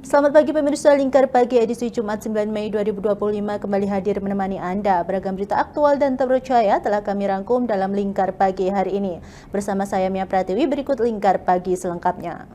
Selamat pagi pemirsa, Lingkar Pagi edisi Jumat 9 Mei 2025 kembali hadir menemani Anda. Beragam berita aktual dan terpercaya telah kami rangkum dalam Lingkar Pagi hari ini. Bersama saya Mia Pratiwi, berikut Lingkar Pagi selengkapnya.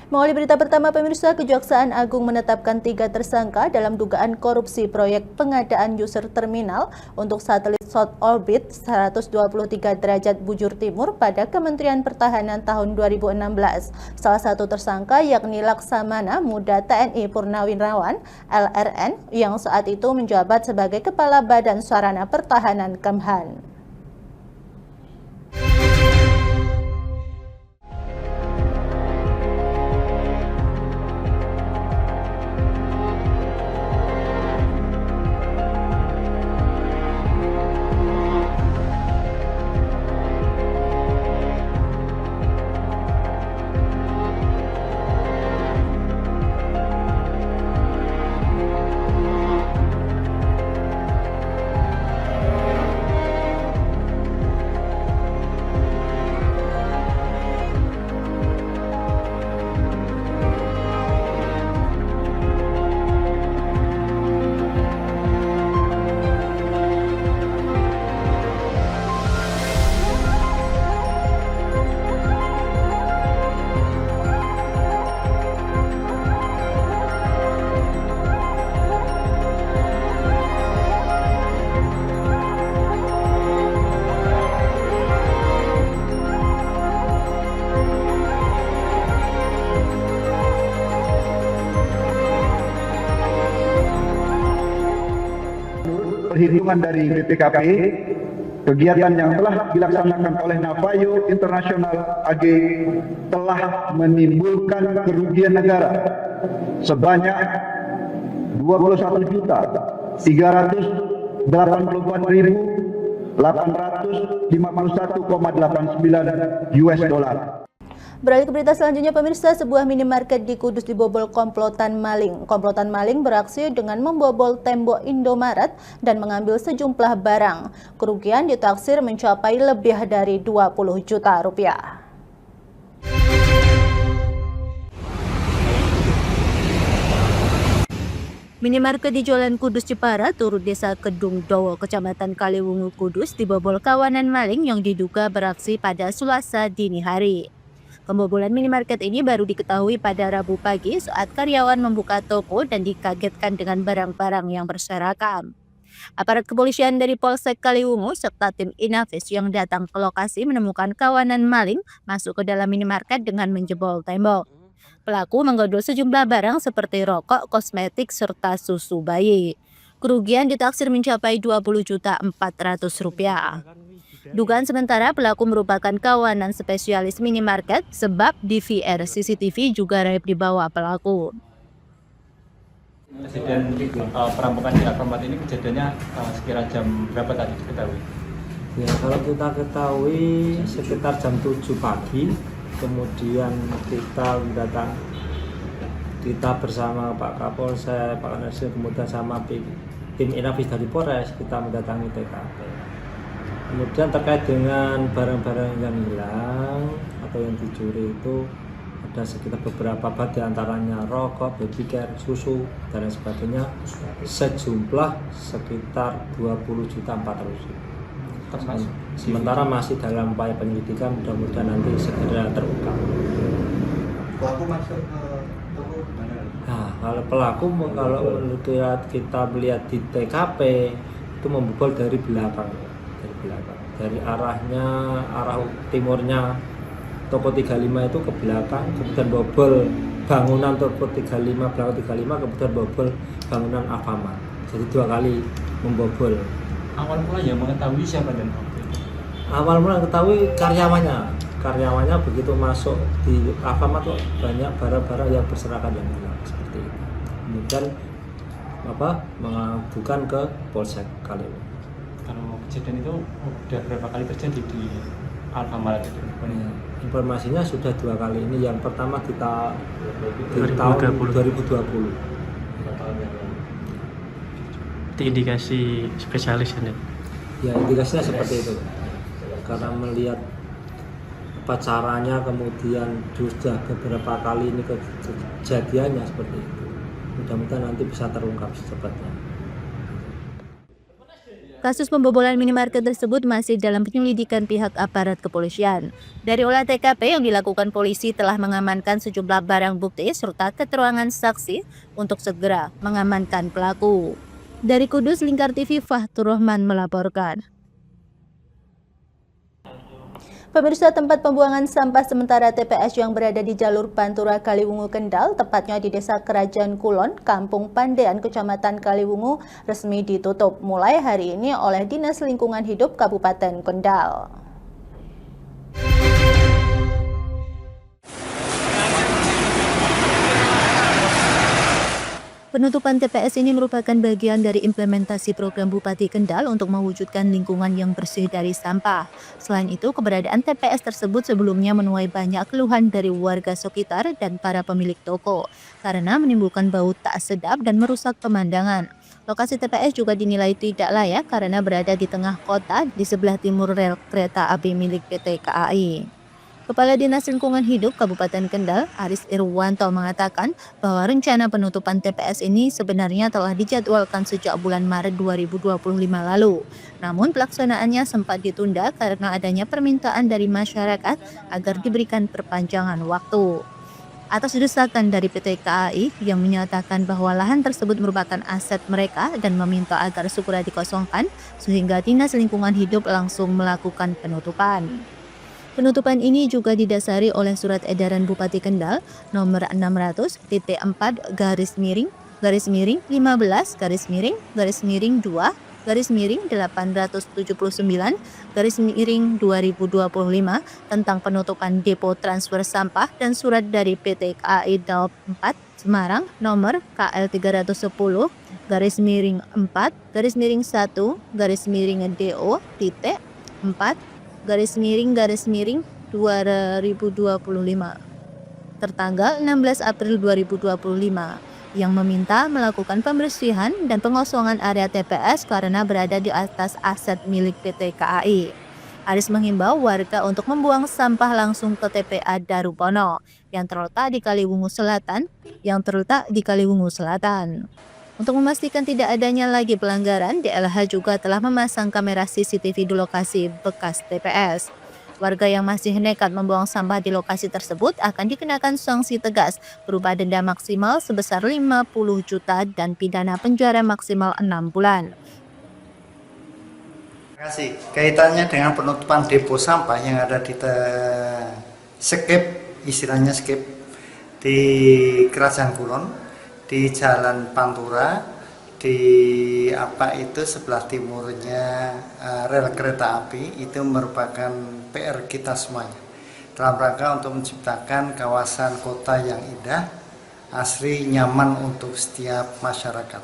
Mengawali berita pertama pemirsa, Kejaksaan Agung menetapkan 3 tersangka dalam dugaan korupsi proyek pengadaan user terminal untuk satelit South Orbit 123 derajat bujur timur pada Kementerian Pertahanan tahun 2016. Salah satu tersangka yakni Laksamana Muda TNI Purnawirawan LRN yang saat itu menjabat sebagai Kepala Badan Sarana Pertahanan Kemhan. Perhitungan dari BPKP, kegiatan yang telah dilaksanakan oleh Navayo International AG telah menimbulkan kerugian negara sebanyak 21.384.851,89 US dollar. Beralih ke berita selanjutnya pemirsa, sebuah minimarket di Kudus dibobol komplotan maling. Komplotan maling beraksi dengan membobol tembok Indomaret dan mengambil sejumlah barang. Kerugian ditaksir mencapai lebih dari 20 juta rupiah. Minimarket di Jalan Kudus Jepara, Turut Desa Kedung Dowo, Kecamatan Kaliwungu, Kudus dibobol kawanan maling yang diduga beraksi pada Selasa dini hari. Pembobolan minimarket ini baru diketahui pada Rabu pagi saat karyawan membuka toko dan dikagetkan dengan barang-barang yang berserakan. Aparat kepolisian dari Polsek Kaliwungu serta tim Inavis yang datang ke lokasi menemukan kawanan maling masuk ke dalam minimarket dengan menjebol tembok. Pelaku menggodol sejumlah barang seperti rokok, kosmetik, serta susu bayi. Kerugian ditaksir mencapai Rp20.400.000. Dugaan sementara pelaku merupakan kawanan spesialis minimarket sebab DVR CCTV juga raib dibawa pelaku. Kejadian perampokan di Alfamart ini kejadiannya sekira jam berapa tadi diketahui? Ya, kalau kita ketahui sekitar jam 7 pagi, kemudian kita bersama Pak Kapolsek, Pak Kanasir, kemudian sama tim Inavis dari Polres, kita mendatangi TKP. Kemudian terkait dengan barang-barang yang hilang atau yang dicuri itu ada sekitar beberapa bat, diantaranya rokok, babycare, susu, dan lain sebagainya, sejumlah sekitar 20.400.000. Sementara masih dalam upaya penyelidikan, mudah-mudahan nanti segera terungkap. Pelaku masuk ke toko mana? Nah, kalau pelaku menurut kita melihat di TKP itu membobol dari belakang. Dari arah timurnya toko 35 itu ke belakang, kemudian bobol bangunan toko 35, belakang 35, kemudian bobol bangunan Alfamart. Jadi 2 kali membobol. Awal mula yang mengetahui siapa dan waktu itu? Awal mula ketahui karyawanya begitu masuk di Alfamart tuh banyak barang-barang yang berserakan yang hilang seperti itu. Kemudian mengadukan ke Polsek Kaliwungu. Kalau kejadian itu udah berapa kali terjadi di Alfamart itu? Informasinya sudah 2 kali ini. Yang pertama di tahun 2020. Itu indikasi spesialis ini. Ya, indikasinya seperti itu. Karena melihat apa caranya, kemudian sudah beberapa kali ini kejadiannya seperti itu. Mudah-mudahan nanti bisa terungkap secepatnya. Kasus pembobolan minimarket tersebut masih dalam penyelidikan pihak aparat kepolisian. Dari olah TKP yang dilakukan polisi telah mengamankan sejumlah barang bukti serta keterangan saksi untuk segera mengamankan pelaku. Dari Kudus, Lingkar TV, Fathur Rahman melaporkan. Pemirsa, tempat pembuangan sampah sementara TPS yang berada di jalur Pantura Kaliwungu Kendal, tepatnya di Desa Kerajaan Kulon, Kampung Pandean, Kecamatan Kaliwungu, resmi ditutup mulai hari ini oleh Dinas Lingkungan Hidup Kabupaten Kendal. Penutupan TPS ini merupakan bagian dari implementasi program Bupati Kendal untuk mewujudkan lingkungan yang bersih dari sampah. Selain itu, keberadaan TPS tersebut sebelumnya menuai banyak keluhan dari warga sekitar dan para pemilik toko karena menimbulkan bau tak sedap dan merusak pemandangan. Lokasi TPS juga dinilai tidak layak karena berada di tengah kota di sebelah timur rel kereta api milik PT KAI. Kepala Dinas Lingkungan Hidup Kabupaten Kendal, Aris Irwanto, mengatakan bahwa rencana penutupan TPS ini sebenarnya telah dijadwalkan sejak bulan Maret 2025 lalu. Namun pelaksanaannya sempat ditunda karena adanya permintaan dari masyarakat agar diberikan perpanjangan waktu. Atas desakan dari PT KAI yang menyatakan bahwa lahan tersebut merupakan aset mereka dan meminta agar segera dikosongkan, sehingga Dinas Lingkungan Hidup langsung melakukan penutupan. Penutupan ini juga didasari oleh Surat Edaran Bupati Kendal nomor 600-15-2-879-2025 tentang penutupan depo transfer sampah dan surat dari PT KAI Daop 4 Semarang nomor KL 310-4-4-4-2025 tertanggal 16 April 2025 yang meminta melakukan pembersihan dan pengosongan area TPS karena berada di atas aset milik PT KAI. Aris menghimbau warga untuk membuang sampah langsung ke TPA Darupono yang terletak di Kaliwungu Selatan. Untuk memastikan tidak adanya lagi pelanggaran, DLH juga telah memasang kamera CCTV di lokasi bekas TPS. Warga yang masih nekat membuang sampah di lokasi tersebut akan dikenakan sanksi tegas berupa denda maksimal sebesar 50 juta dan pidana penjara maksimal 6 bulan. Terima kasih. Kaitannya dengan penutupan depo sampah yang ada di istilahnya skip di Kerajaan Kulon, di Jalan Pantura, di sebelah timurnya rel kereta api, itu merupakan PR kita semuanya dalam rangka untuk menciptakan kawasan kota yang indah, asri, nyaman untuk setiap masyarakat,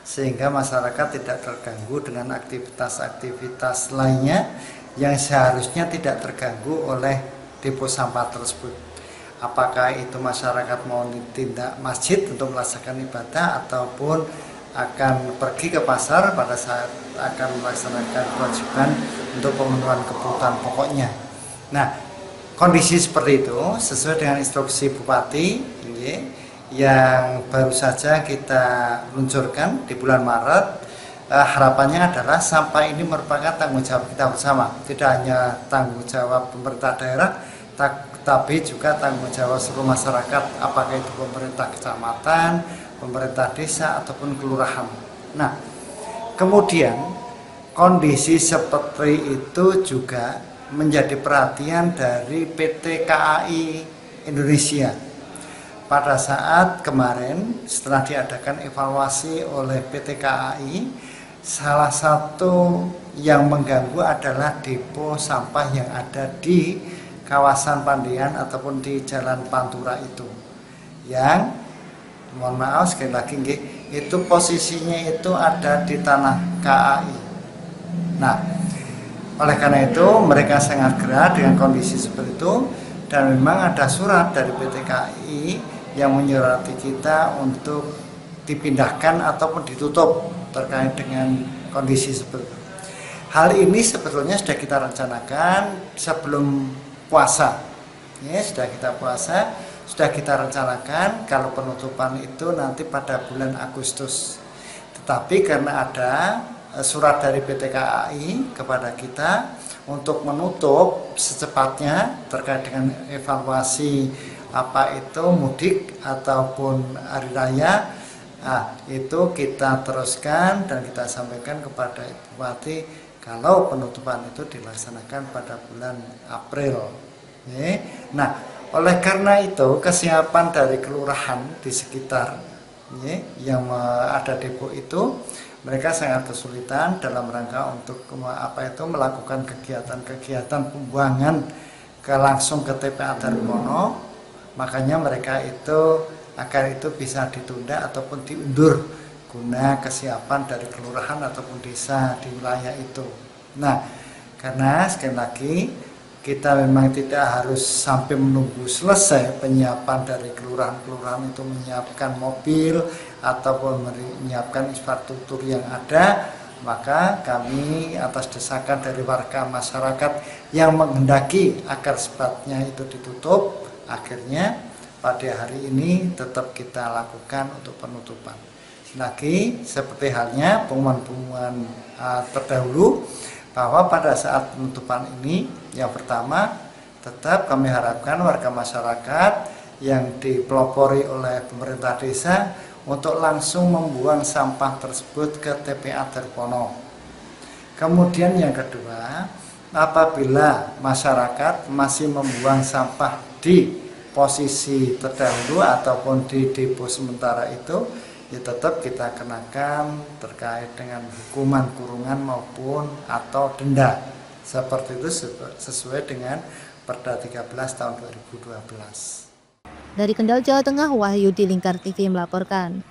sehingga masyarakat tidak terganggu dengan aktivitas-aktivitas lainnya yang seharusnya tidak terganggu oleh depo sampah tersebut. Apakah itu masyarakat mau tindak masjid untuk melaksanakan ibadah ataupun akan pergi ke pasar pada saat akan melaksanakan kewajiban untuk pemenuhan kebutuhan pokoknya. Nah, kondisi seperti itu sesuai dengan instruksi Bupati yang baru saja kita luncurkan di bulan Maret. Harapannya adalah sampah ini merupakan tanggung jawab kita bersama, tidak hanya tanggung jawab pemerintah daerah, tapi juga tanggung jawab seluruh masyarakat, apakah itu pemerintah kecamatan, pemerintah desa, ataupun kelurahan. Nah, kemudian kondisi seperti itu juga menjadi perhatian dari PT KAI Indonesia. Pada saat kemarin setelah diadakan evaluasi oleh PT KAI, salah satu yang mengganggu adalah depo sampah yang ada di kawasan Pandean ataupun di Jalan Pantura itu, yang mohon maaf sekali lagi itu posisinya itu ada di tanah KAI. Nah, oleh karena itu mereka sangat gerah dengan kondisi seperti itu. dan memang ada surat dari PT KAI yang menyurati kita untuk dipindahkan ataupun ditutup terkait dengan kondisi seperti itu. Hal ini sebetulnya sudah kita rencanakan sebelum puasa. Ya, sudah kita rencanakan kalau penutupan itu nanti pada bulan Agustus. Tetapi karena ada surat dari PT KAI kepada kita untuk menutup secepatnya terkait dengan evaluasi apa itu mudik ataupun hari raya, itu kita teruskan dan kita sampaikan kepada Ibu Bupati kalau penutupan itu dilaksanakan pada bulan April. Nah, oleh karena itu kesiapan dari kelurahan di sekitar yang ada depo itu, mereka sangat kesulitan dalam rangka untuk melakukan kegiatan-kegiatan pembuangan langsung ke TPA Darmono. Makanya mereka itu agar itu bisa ditunda ataupun diundur guna kesiapan dari kelurahan ataupun desa di wilayah itu. Nah, karena sekali lagi kita memang tidak harus sampai menunggu selesai penyiapan dari kelurahan-kelurahan itu menyiapkan mobil ataupun menyiapkan infrastruktur yang ada, maka kami atas desakan dari warga masyarakat yang menghendaki agar secepatnya itu ditutup, akhirnya pada hari ini tetap kita lakukan untuk penutupan. Lagi seperti halnya pengumuman-pengumuman terdahulu, bahwa pada saat penutupan ini yang pertama tetap kami harapkan warga masyarakat yang dipelopori oleh pemerintah desa untuk langsung membuang sampah tersebut ke TPA Darmono. Kemudian yang kedua, apabila masyarakat masih membuang sampah di posisi terdahulu ataupun di depo sementara itu, ya tetap kita kenakan terkait dengan hukuman kurungan maupun atau denda. Seperti itu sesuai dengan Perda 13 tahun 2012. Dari Kendal, Jawa Tengah, Wahyudi Lingkar TV melaporkan.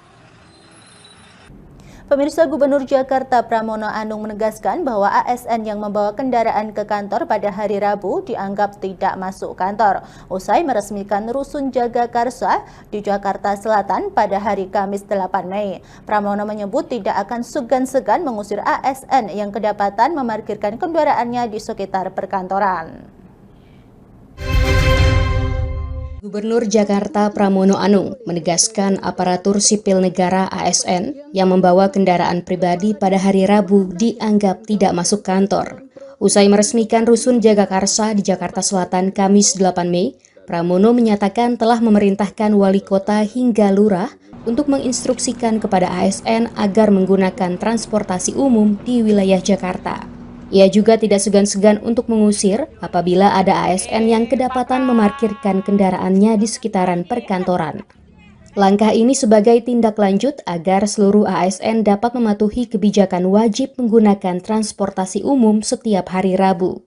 Pemirsa, Gubernur Jakarta Pramono Anung menegaskan bahwa ASN yang membawa kendaraan ke kantor pada hari Rabu dianggap tidak masuk kantor. Usai meresmikan Rusun Jagakarsa di Jakarta Selatan pada hari Kamis 8 Mei. Pramono menyebut tidak akan segan-segan mengusir ASN yang kedapatan memarkirkan kendaraannya di sekitar perkantoran. Gubernur Jakarta Pramono Anung menegaskan aparatur sipil negara ASN yang membawa kendaraan pribadi pada hari Rabu dianggap tidak masuk kantor. Usai meresmikan Rusun Jagakarsa di Jakarta Selatan Kamis 8 Mei, Pramono menyatakan telah memerintahkan wali kota hingga lurah untuk menginstruksikan kepada ASN agar menggunakan transportasi umum di wilayah Jakarta. Ia juga tidak segan-segan untuk mengusir apabila ada ASN yang kedapatan memarkirkan kendaraannya di sekitaran perkantoran. Langkah ini sebagai tindak lanjut agar seluruh ASN dapat mematuhi kebijakan wajib menggunakan transportasi umum setiap hari Rabu.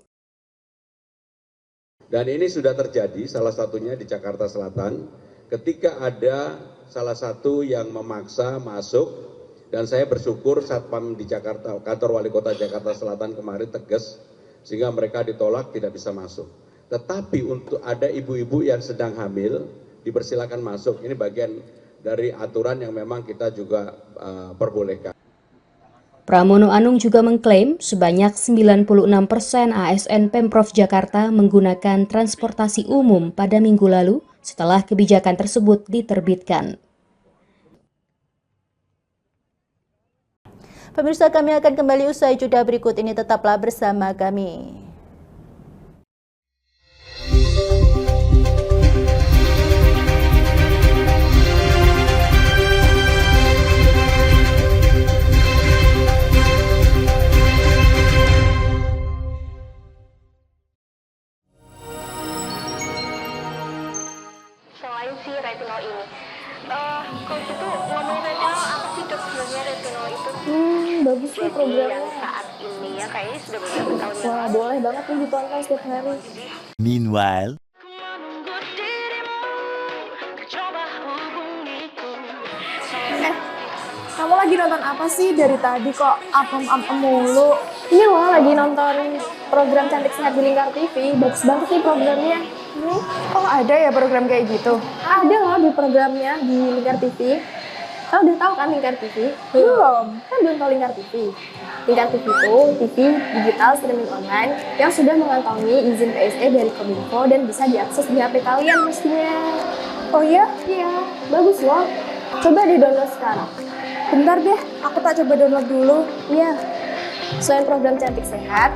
Dan ini sudah terjadi salah satunya di Jakarta Selatan ketika ada salah satu yang memaksa masuk. Dan saya bersyukur Satpam di Jakarta, kantor wali kota Jakarta Selatan kemarin tegas, sehingga mereka ditolak tidak bisa masuk. Tetapi untuk ada ibu-ibu yang sedang hamil, dipersilakan masuk. Ini bagian dari aturan yang memang kita juga perbolehkan. Pramono Anung juga mengklaim sebanyak 96% ASN Pemprov Jakarta menggunakan transportasi umum pada minggu lalu setelah kebijakan tersebut diterbitkan. Pemirsa, kami akan kembali usai jeda berikut ini, tetaplah bersama kami. Selain si retinol ini, kalau gitu ngomong retinol, apa sih dok sebenarnya retinol itu? Bagus nih programnya. Yang saat ini ya kayaknya sudah beberapa tahun yang Wah, lalu. boleh banget nih ditonton setiap hari. Meanwhile, Kamu lagi nonton apa sih dari tadi kok apem-apem mulu? Ini loh lagi nonton program Cantik Sehat di Lingkar TV. Bagus banget nih programnya. Oh ada ya program kayak gitu? Ada loh di programnya di Lingkar TV. Kau udah tahu kan Lingkar TV? Belum. Kan belum tahu Lingkar TV. Lingkar TV itu TV digital streaming online yang sudah mengantongi izin PSE dari Kominfo dan bisa diakses di HP kalian mestinya. Oh iya? Iya, bagus loh. Coba di-download sekarang. Bentar deh, aku tak coba download dulu. Iya. Selain program Cantik Sehat,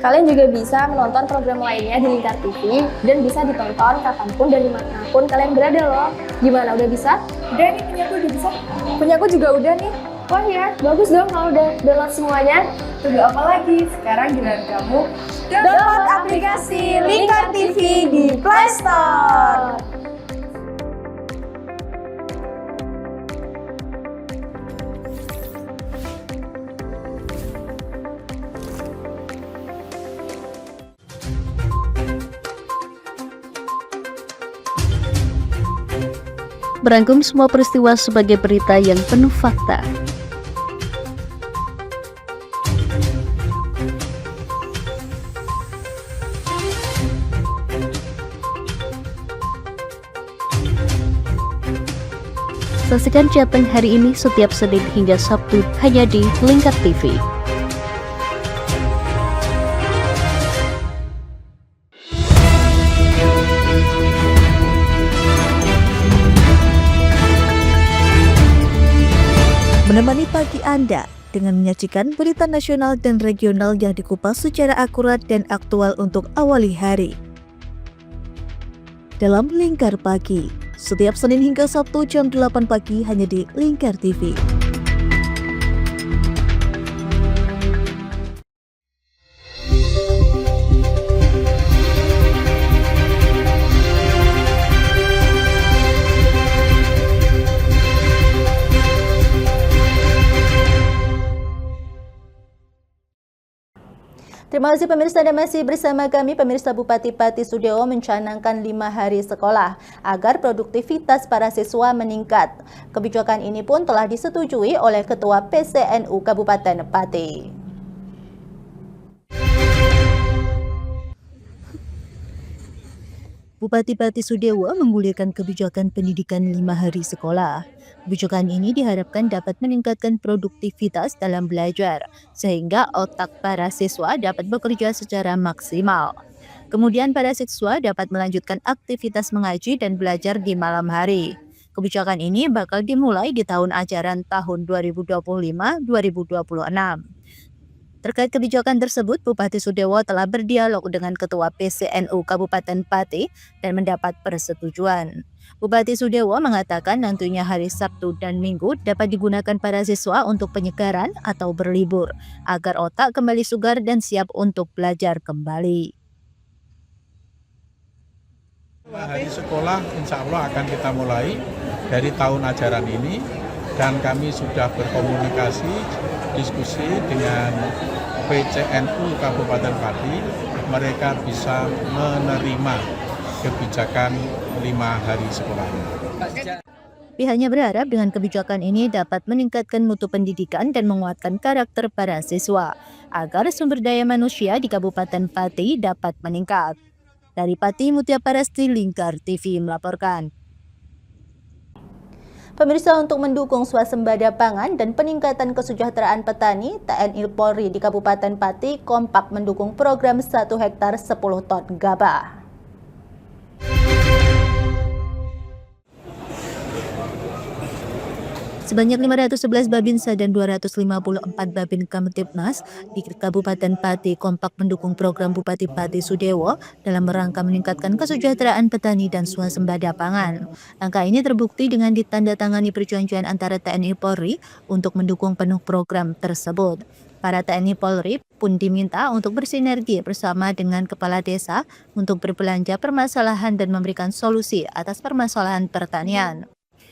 kalian juga bisa menonton program lainnya di Lingkar TV dan bisa ditonton kapanpun dan dimanapun kalian berada loh. Gimana, udah bisa? Udah nih, punyaku udah bisa. Punyaku juga udah nih. Wah ya, bagus dong kalau udah download semuanya. Tunggu apa lagi? Sekarang giliran kamu download aplikasi Lingkar TV di Play Store. Merangkum semua peristiwa sebagai berita yang penuh fakta. Saksikan Jateng hari ini setiap Senin hingga Sabtu hanya di Lingkar TV. Menemani pagi Anda dengan menyajikan berita nasional dan regional yang dikupas secara akurat dan aktual untuk awali hari. Dalam Lingkar Pagi, setiap Senin hingga Sabtu jam 8 pagi hanya di Lingkar TV. Terima kasih pemirsa, Anda masih bersama kami. Pemirsa, Bupati Pati Sudiewo mencanangkan 5 hari sekolah agar produktivitas para siswa meningkat. Kebijakan ini pun telah disetujui oleh Ketua PCNU Kabupaten Pati. Bupati Pati Sudiewo menggulirkan kebijakan pendidikan 5 hari sekolah. Kebijakan ini diharapkan dapat meningkatkan produktivitas dalam belajar, sehingga otak para siswa dapat bekerja secara maksimal. Kemudian para siswa dapat melanjutkan aktivitas mengaji dan belajar di malam hari. Kebijakan ini bakal dimulai di tahun ajaran tahun 2025-2026. Terkait kebijakan tersebut, Bupati Sudiewo telah berdialog dengan Ketua PCNU Kabupaten Pati dan mendapat persetujuan. Bupati Sudiewo mengatakan nantinya hari Sabtu dan Minggu dapat digunakan para siswa untuk penyegaran atau berlibur, agar otak kembali segar dan siap untuk belajar kembali. Hari sekolah insya Allah akan kita mulai dari tahun ajaran ini, dan kami sudah berkomunikasi, diskusi dengan PCNU Kabupaten Pati. Mereka bisa menerima kebijakan 5 hari sekolah ini. Pihaknya berharap dengan kebijakan ini dapat meningkatkan mutu pendidikan dan menguatkan karakter para siswa, agar sumber daya manusia di Kabupaten Pati dapat meningkat. Dari Pati, Mutia Parasti, Lingkar TV melaporkan. Pemirsa, untuk mendukung swasembada pangan dan peningkatan kesejahteraan petani, TNI Polri di Kabupaten Pati kompak mendukung program 1 hektar 10 ton gabah. Sebanyak 511 Babinsa dan 254 Babin Kamtibmas di Kabupaten Pati kompak mendukung program Bupati Pati Sudiewo dalam rangka meningkatkan kesejahteraan petani dan swasembada pangan. Langkah ini terbukti dengan ditandatangani perjanjian antara TNI Polri untuk mendukung penuh program tersebut. Para TNI Polri pun diminta untuk bersinergi bersama dengan kepala desa untuk berbelanja permasalahan dan memberikan solusi atas permasalahan pertanian.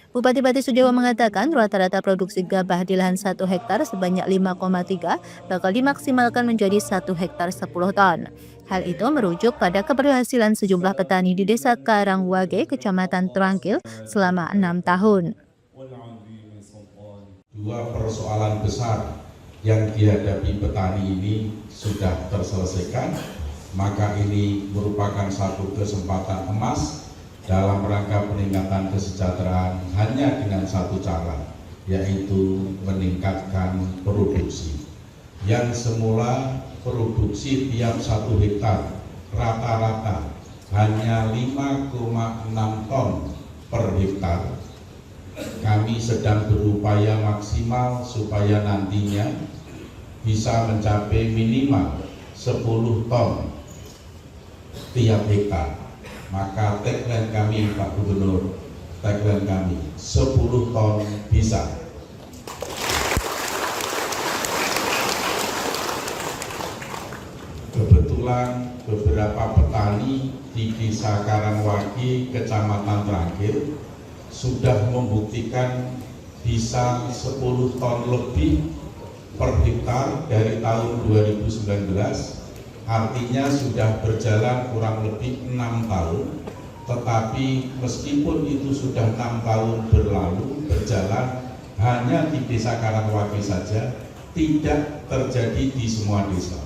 Bupati Pati Sudiewo mengatakan rata-rata produksi gabah di lahan 1 hektar sebanyak 5,3 bakal dimaksimalkan menjadi 1 hektar 10 ton. Hal itu merujuk pada keberhasilan sejumlah petani di Desa Karangwage, Kecamatan Trangkil selama 6 tahun. 2 persoalan besar yang dihadapi petani ini sudah terselesaikan, Maka ini merupakan satu kesempatan emas dalam rangka peningkatan kesejahteraan hanya dengan satu cara, yaitu meningkatkan produksi. Yang semula produksi tiap 1 hektar rata-rata hanya 5,6 ton per hektar. Kami sedang berupaya maksimal supaya nantinya bisa mencapai minimal 10 ton tiap hektar. Maka tagline kami Pak Gubernur, tagline kami 10 ton bisa. Kebetulan beberapa petani di Desa Karangwagi, Kecamatan Trangkil sudah membuktikan bisa 10 ton lebih per hektar dari tahun 2019, artinya sudah berjalan kurang lebih 6 tahun. Tetapi meskipun itu sudah 6 tahun berjalan hanya di Desa Karangwagi saja, tidak terjadi di semua desa.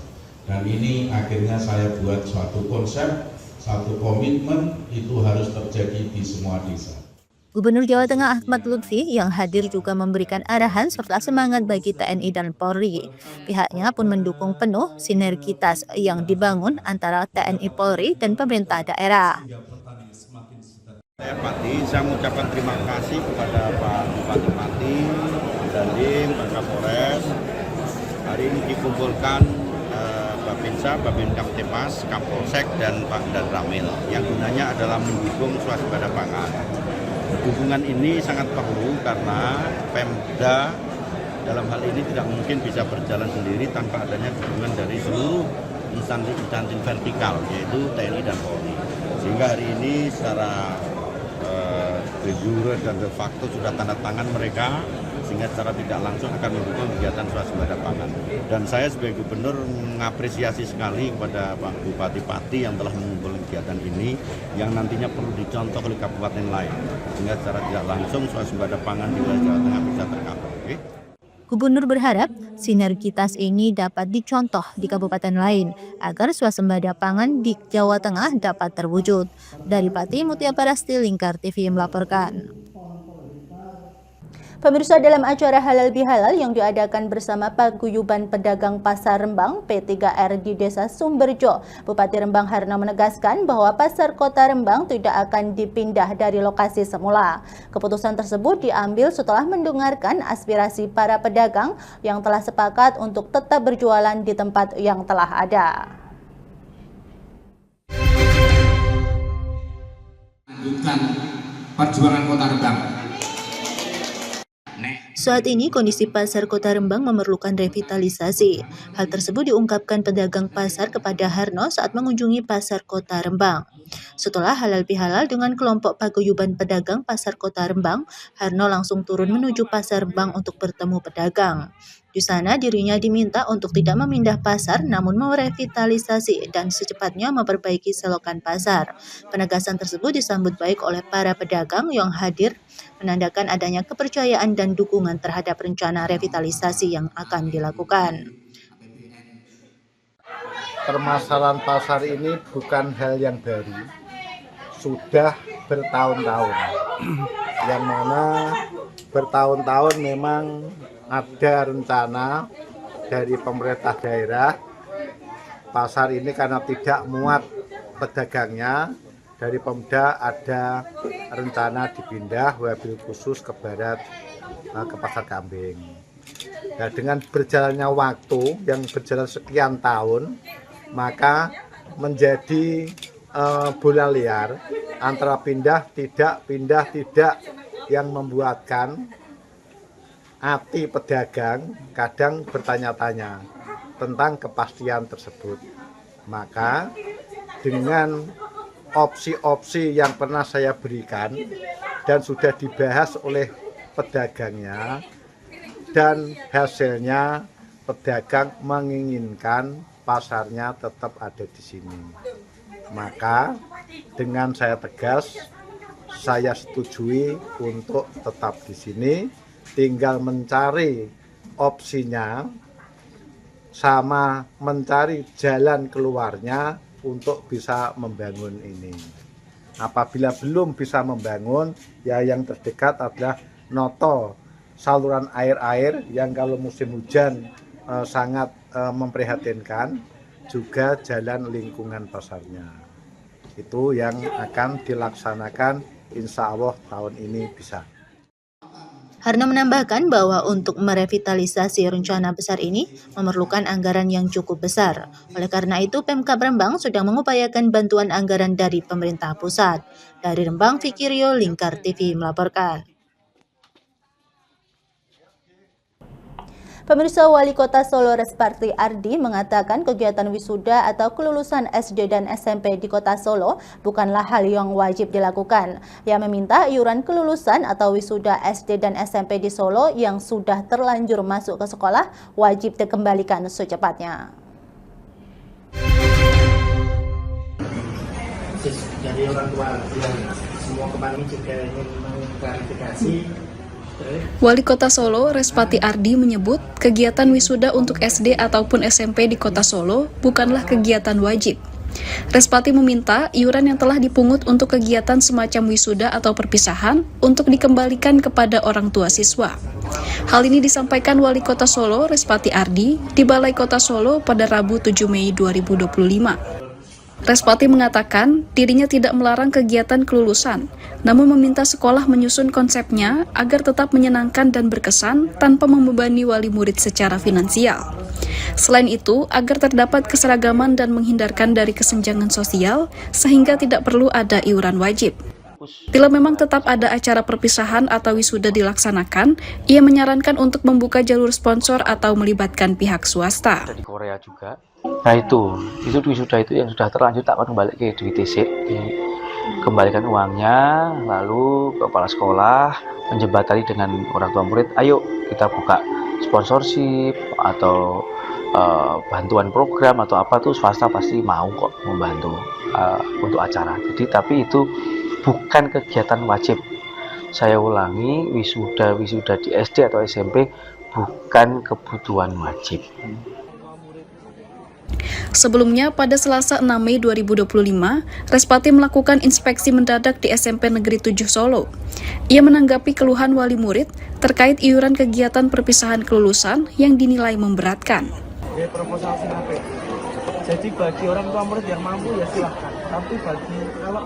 Dan ini akhirnya saya buat suatu konsep, satu komitmen, itu harus terjadi di semua desa. Gubernur Jawa Tengah Ahmad Lutfi yang hadir juga memberikan arahan serta semangat bagi TNI dan Polri. Pihaknya pun mendukung penuh sinergitas yang dibangun antara TNI Polri dan pemerintah daerah. Saya mengucapkan terima kasih kepada Pak Bupati Pati, Dandim, Pak Kapolres. Hari ini dikumpulkan Babinsa, Babin Kamtipas, Kapolsek, dan Pak dan Ramil yang gunanya adalah mendukung swasembada pangan. Dukungan ini sangat perlu karena Pemda dalam hal ini tidak mungkin bisa berjalan sendiri tanpa adanya dukungan dari seluruh instansi vertikal, yaitu TNI dan Polri. Sehingga hari ini secara de jure dan de facto sudah tanda tangan mereka, sehingga secara tidak langsung akan mendukung kegiatan swasembada pangan. Dan saya sebagai gubernur mengapresiasi sekali kepada Pak Bupati Pati yang telah mengumpulkan kegiatan ini, yang nantinya perlu dicontoh oleh kabupaten lain, sehingga secara tidak langsung swasembada pangan di wilayah Jawa Tengah bisa tercapai. Okay? Gubernur berharap sinergitas ini dapat dicontoh di kabupaten lain agar swasembada pangan di Jawa Tengah dapat terwujud. Dari Pati, Mutia Parasti, Lingkar TV melaporkan. Pemirsa, dalam acara Halal Bihalal yang diadakan bersama Paguyuban Pedagang Pasar Rembang P3R di Desa Sumberjo, Bupati Rembang Harno menegaskan bahwa Pasar Kota Rembang tidak akan dipindah dari lokasi semula. Keputusan tersebut diambil setelah mendengarkan aspirasi para pedagang yang telah sepakat untuk tetap berjualan di tempat yang telah ada. Lanjutkan perjuangan Kota Rembang. Saat ini kondisi pasar Kota Rembang memerlukan revitalisasi. Hal tersebut diungkapkan pedagang pasar kepada Harno saat mengunjungi pasar Kota Rembang. Setelah halal bihalal dengan kelompok paguyuban pedagang pasar Kota Rembang, Harno langsung turun menuju pasar Rembang untuk bertemu pedagang. Di sana dirinya diminta untuk tidak memindah pasar namun merevitalisasi dan secepatnya memperbaiki selokan pasar. Penegasan tersebut disambut baik oleh para pedagang yang hadir, menandakan adanya kepercayaan dan dukungan terhadap rencana revitalisasi yang akan dilakukan. Permasalahan pasar ini bukan hal yang baru, sudah bertahun-tahun. Yang mana bertahun-tahun memang ada rencana dari pemerintah daerah pasar ini karena tidak muat pedagangnya, dari Pemda ada rencana dipindah wabil khusus ke barat ke Pasar Kambing. Nah, dengan berjalannya waktu yang berjalan sekian tahun, maka menjadi bola liar antara pindah tidak yang membuatkan hati pedagang kadang bertanya-tanya tentang kepastian tersebut. Maka dengan opsi-opsi yang pernah saya berikan dan sudah dibahas oleh pedagangnya, dan hasilnya pedagang menginginkan pasarnya tetap ada di sini. Maka dengan saya tegas, saya setujui untuk tetap di sini, tinggal mencari opsinya sama mencari jalan keluarnya untuk bisa membangun ini. Apabila belum bisa membangun, ya yang terdekat adalah noto saluran air-air yang kalau musim hujan sangat memprihatinkan, juga jalan lingkungan pasarnya. Itu yang akan dilaksanakan insya Allah tahun ini bisa. Harno menambahkan bahwa untuk merevitalisasi rencana besar ini memerlukan anggaran yang cukup besar. Oleh karena itu, Pemkab Rembang sedang mengupayakan bantuan anggaran dari pemerintah pusat. Dari Rembang, Vicky Rio, Lingkar TV melaporkan. Pemirsa, Wali Kota Solo Respati Ardi mengatakan kegiatan wisuda atau kelulusan SD dan SMP di Kota Solo bukanlah hal yang wajib dilakukan. Ia meminta iuran kelulusan atau wisuda SD dan SMP di Solo yang sudah terlanjur masuk ke sekolah wajib dikembalikan secepatnya. Dari orang tua yang semua kemarin juga ingin mengklarifikasi. Wali Kota Solo, Respati Ardi menyebut kegiatan wisuda untuk SD ataupun SMP di Kota Solo bukanlah kegiatan wajib. Respati meminta iuran yang telah dipungut untuk kegiatan semacam wisuda atau perpisahan untuk dikembalikan kepada orang tua siswa. Hal ini disampaikan Wali Kota Solo, Respati Ardi, di Balai Kota Solo pada Rabu 7 Mei 2025. Respati mengatakan dirinya tidak melarang kegiatan kelulusan, namun meminta sekolah menyusun konsepnya agar tetap menyenangkan dan berkesan tanpa membebani wali murid secara finansial. Selain itu, agar terdapat keseragaman dan menghindarkan dari kesenjangan sosial, sehingga tidak perlu ada iuran wajib. Bila memang tetap ada acara perpisahan atau wisuda dilaksanakan, ia menyarankan untuk membuka jalur sponsor atau melibatkan pihak swasta. Di Korea juga. Nah itu wisuda itu yang sudah terlanjur tak akan kembali ke duit TC, dikembalikan uangnya, lalu kepala sekolah menjembatani dengan orang tua murid, ayo kita buka sponsorship atau bantuan program atau apa tuh swasta pasti mau kok membantu untuk acara. Jadi tapi itu bukan kegiatan wajib. Saya ulangi, wisuda di SD atau SMP bukan kebutuhan wajib. Sebelumnya, pada Selasa 6 Mei 2025, Respati melakukan inspeksi mendadak di SMP Negeri 7 Solo. Ia menanggapi keluhan wali murid terkait iuran kegiatan perpisahan kelulusan yang dinilai memberatkan. Proposal Sinape. Jadi bagi orang tua murid yang mampu ya silahkan. Tapi bagi kalau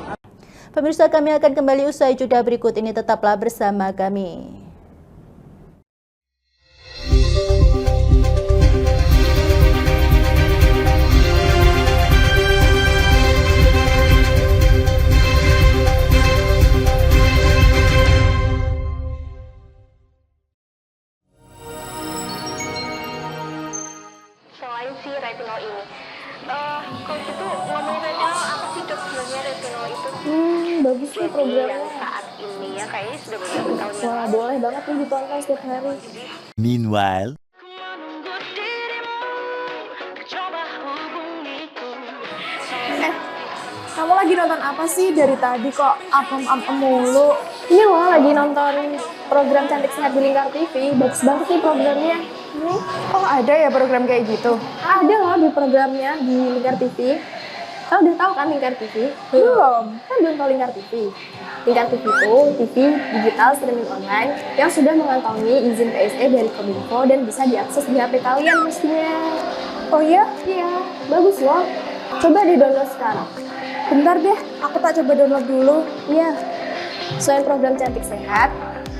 Pemirsa, kami akan kembali usai jeda berikut ini, tetaplah bersama kami. Selain si retinol ini, kalau gitu ngomongin retinol, apa sih dok sebenarnya retinol itu? Bagus nih programnya. Yang saat ini ya kayaknya sudah beberapa tahun yang Wah, lalu. boleh banget nih ditonton setiap hari. Meanwhile, Kamu lagi nonton apa sih dari tadi kok apem-apem mulu? Ini loh lagi nonton program Cantik Sehat di Lingkar TV. Bagus banget nih programnya. Oh ada ya program kayak gitu? Ada loh di programnya di Lingkar TV. Kamu udah tahu kan Lingkar TV? Belum. Kan belum tahu Lingkar TV. Lingkar TV itu TV digital streaming online yang sudah mengantongi izin PSE dari Kominfo dan bisa diakses di HP kalian mestinya. Oh iya? Iya, bagus loh. Coba di-download sekarang. Bentar deh, aku tak coba download dulu. Iya. Selain program Cantik Sehat,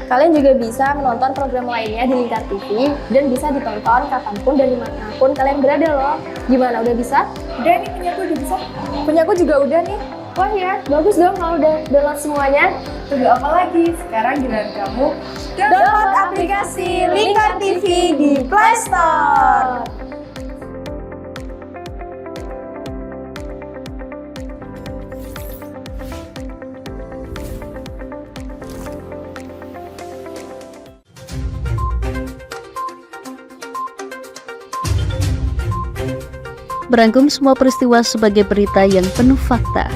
kalian juga bisa menonton program lainnya di Lingkar TV dan bisa ditonton kapanpun dan dimanapun kalian berada loh. Gimana, udah bisa? Udah nih, punyaku udah bisa. Punyaku juga udah nih. Wah ya, bagus dong kalau udah download semuanya. Tunggu apa lagi? Sekarang giliran kamu download aplikasi Lingkar TV di Play Store. Berangkum semua peristiwa sebagai berita yang penuh fakta.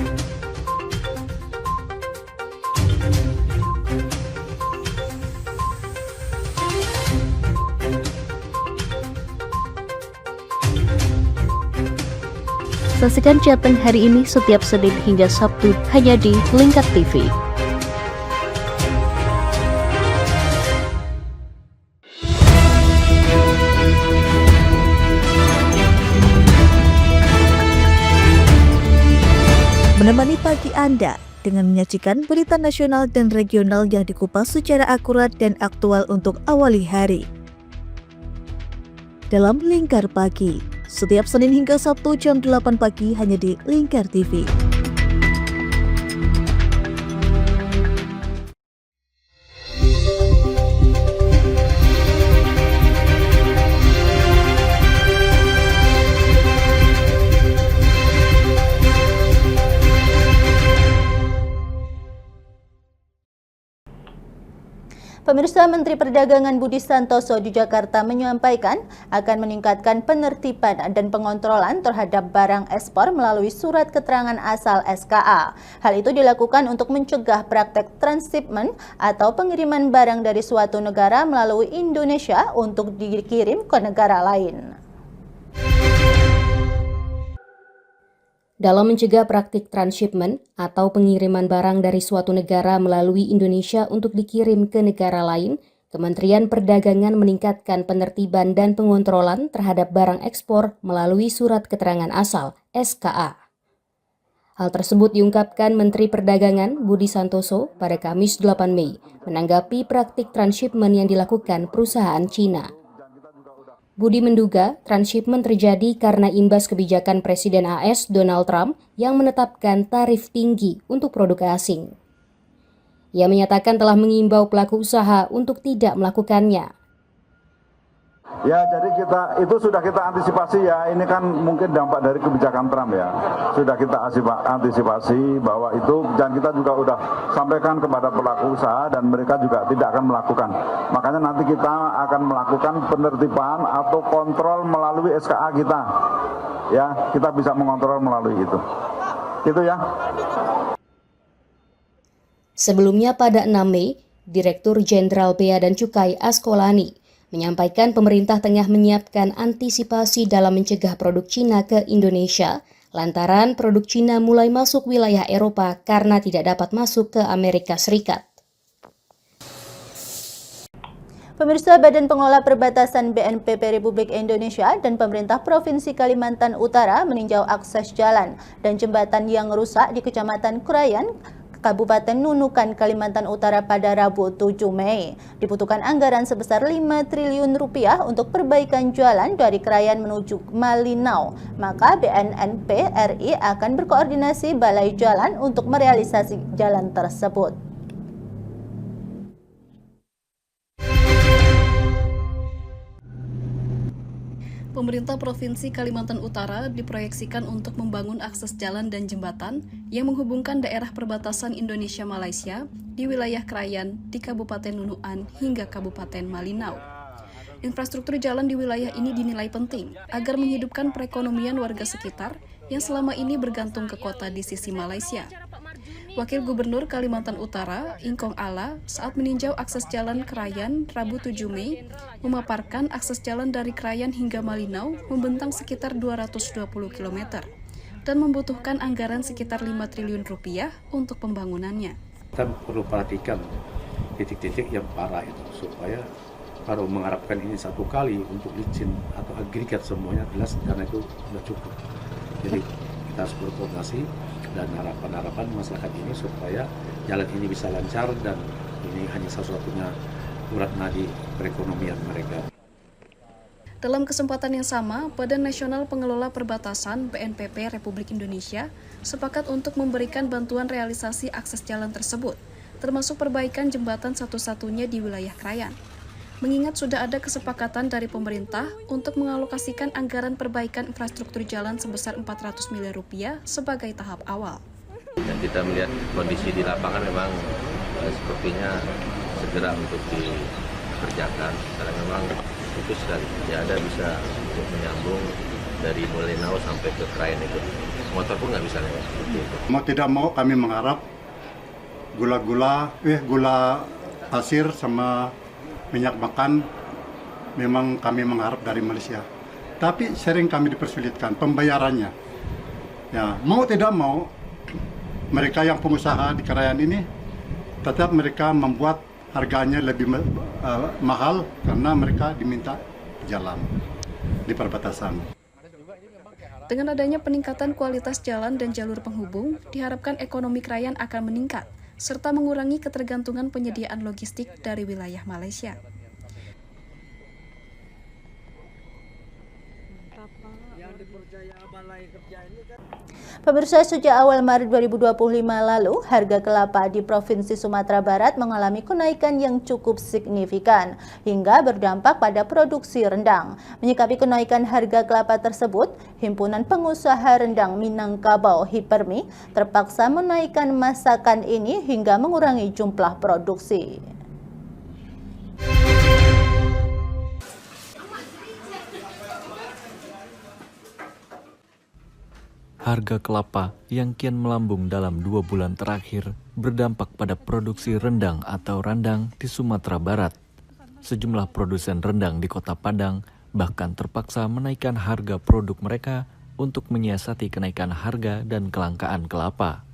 Saksikan Jateng hari ini setiap Senin hingga Sabtu hanya di Lingkar TV. Menemani pagi Anda dengan menyajikan berita nasional dan regional yang dikupas secara akurat dan aktual untuk awali hari. Dalam Lingkar Pagi, setiap Senin hingga Sabtu jam 8 pagi hanya di Lingkar TV. Pemirsa, Menteri Perdagangan Budi Santoso di Jakarta menyampaikan akan meningkatkan penertiban dan pengontrolan terhadap barang ekspor melalui surat keterangan asal SKA. Hal itu dilakukan untuk mencegah praktek transshipment atau pengiriman barang dari suatu negara melalui Indonesia untuk dikirim ke negara lain. Dalam mencegah praktik transshipment atau pengiriman barang dari suatu negara melalui Indonesia untuk dikirim ke negara lain, Kementerian Perdagangan meningkatkan penertiban dan pengontrolan terhadap barang ekspor melalui surat keterangan asal (SKA). Hal tersebut diungkapkan Menteri Perdagangan Budi Santoso pada Kamis 8 Mei menanggapi praktik transshipment yang dilakukan perusahaan Cina. Budi menduga transshipment terjadi karena imbas kebijakan Presiden AS Donald Trump yang menetapkan tarif tinggi untuk produk asing. Ia menyatakan telah mengimbau pelaku usaha untuk tidak melakukannya. Ya, jadi itu sudah kita antisipasi ya. Ini kan mungkin dampak dari kebijakan Trump ya. Sudah kita antisipasi bahwa itu, dan kita juga udah sampaikan kepada pelaku usaha dan mereka juga tidak akan melakukan. Makanya nanti kita akan melakukan penertiban atau kontrol melalui SKA kita. Ya, kita bisa mengontrol melalui itu. Gitu ya. Sebelumnya pada 6 Mei, Direktur Jenderal Bea dan Cukai Askolani menyampaikan pemerintah tengah menyiapkan antisipasi dalam mencegah produk Cina ke Indonesia lantaran produk Cina mulai masuk wilayah Eropa karena tidak dapat masuk ke Amerika Serikat. Pemirsa, Badan Pengelola Perbatasan BNPB Republik Indonesia dan pemerintah Provinsi Kalimantan Utara meninjau akses jalan dan jembatan yang rusak di Kecamatan Krayan, Kabupaten Nunukan, Kalimantan Utara pada Rabu 7 Mei. Dibutuhkan anggaran sebesar 5 triliun rupiah untuk perbaikan jalan dari Krayan menuju Malinau. Maka BNNP RI akan berkoordinasi Balai Jalan untuk merealisasi jalan tersebut. Pemerintah Provinsi Kalimantan Utara diproyeksikan untuk membangun akses jalan dan jembatan yang menghubungkan daerah perbatasan Indonesia-Malaysia di wilayah Krayan di Kabupaten Nunukan hingga Kabupaten Malinau. Infrastruktur jalan di wilayah ini dinilai penting agar menghidupkan perekonomian warga sekitar yang selama ini bergantung ke kota di sisi Malaysia. Wakil Gubernur Kalimantan Utara, Ingkong Ala, saat meninjau akses jalan Krayan Rabu 7 Mei, memaparkan akses jalan dari Krayan hingga Malinau membentang sekitar 220 km dan membutuhkan anggaran sekitar 5 triliun rupiah untuk pembangunannya. Kita perlu perhatikan titik-titik yang parah itu supaya kalau mengharapkan ini satu kali untuk licin atau agregat semuanya jelas karena itu sudah cukup. Jadi kita harus berkoordinasi dan harapan masyarakat ini supaya jalan ini bisa lancar dan ini hanya satu-satunya urat nadi perekonomian mereka. Dalam kesempatan yang sama, Badan Nasional Pengelola Perbatasan BNPB Republik Indonesia sepakat untuk memberikan bantuan realisasi akses jalan tersebut, termasuk perbaikan jembatan satu-satunya di wilayah Krayan. Mengingat sudah ada kesepakatan dari pemerintah untuk mengalokasikan anggaran perbaikan infrastruktur jalan sebesar 400 miliar rupiah sebagai tahap awal. Dan kita melihat kondisi di lapangan memang sepertinya segera untuk dikerjakan karena memang itu sekali tidak ada bisa untuk menyambung dari Malinau sampai ke Krayan itu. Motor pun nggak bisa lewat seperti itu. Mau tidak mau kami mengharap gula pasir sama minyak makan memang kami mengharap dari Malaysia. Tapi sering kami dipersulitkan pembayarannya. Ya, mau tidak mau, mereka yang pengusaha di Krayan ini tetap mereka membuat harganya lebih mahal karena mereka diminta jalan di perbatasan. Dengan adanya peningkatan kualitas jalan dan jalur penghubung, diharapkan ekonomi Krayan akan meningkat, serta mengurangi ketergantungan penyediaan logistik dari wilayah Malaysia. Pemirsa, sejak awal Maret 2025 lalu, harga kelapa di Provinsi Sumatera Barat mengalami kenaikan yang cukup signifikan hingga berdampak pada produksi rendang. Menyikapi kenaikan harga kelapa tersebut, Himpunan Pengusaha Rendang Minangkabau (HIPERMI) terpaksa menaikkan masakan ini hingga mengurangi jumlah produksi. Harga kelapa yang kian melambung dalam 2 bulan terakhir berdampak pada produksi rendang atau randang di Sumatera Barat. Sejumlah produsen rendang di Kota Padang bahkan terpaksa menaikkan harga produk mereka untuk menyiasati kenaikan harga dan kelangkaan kelapa.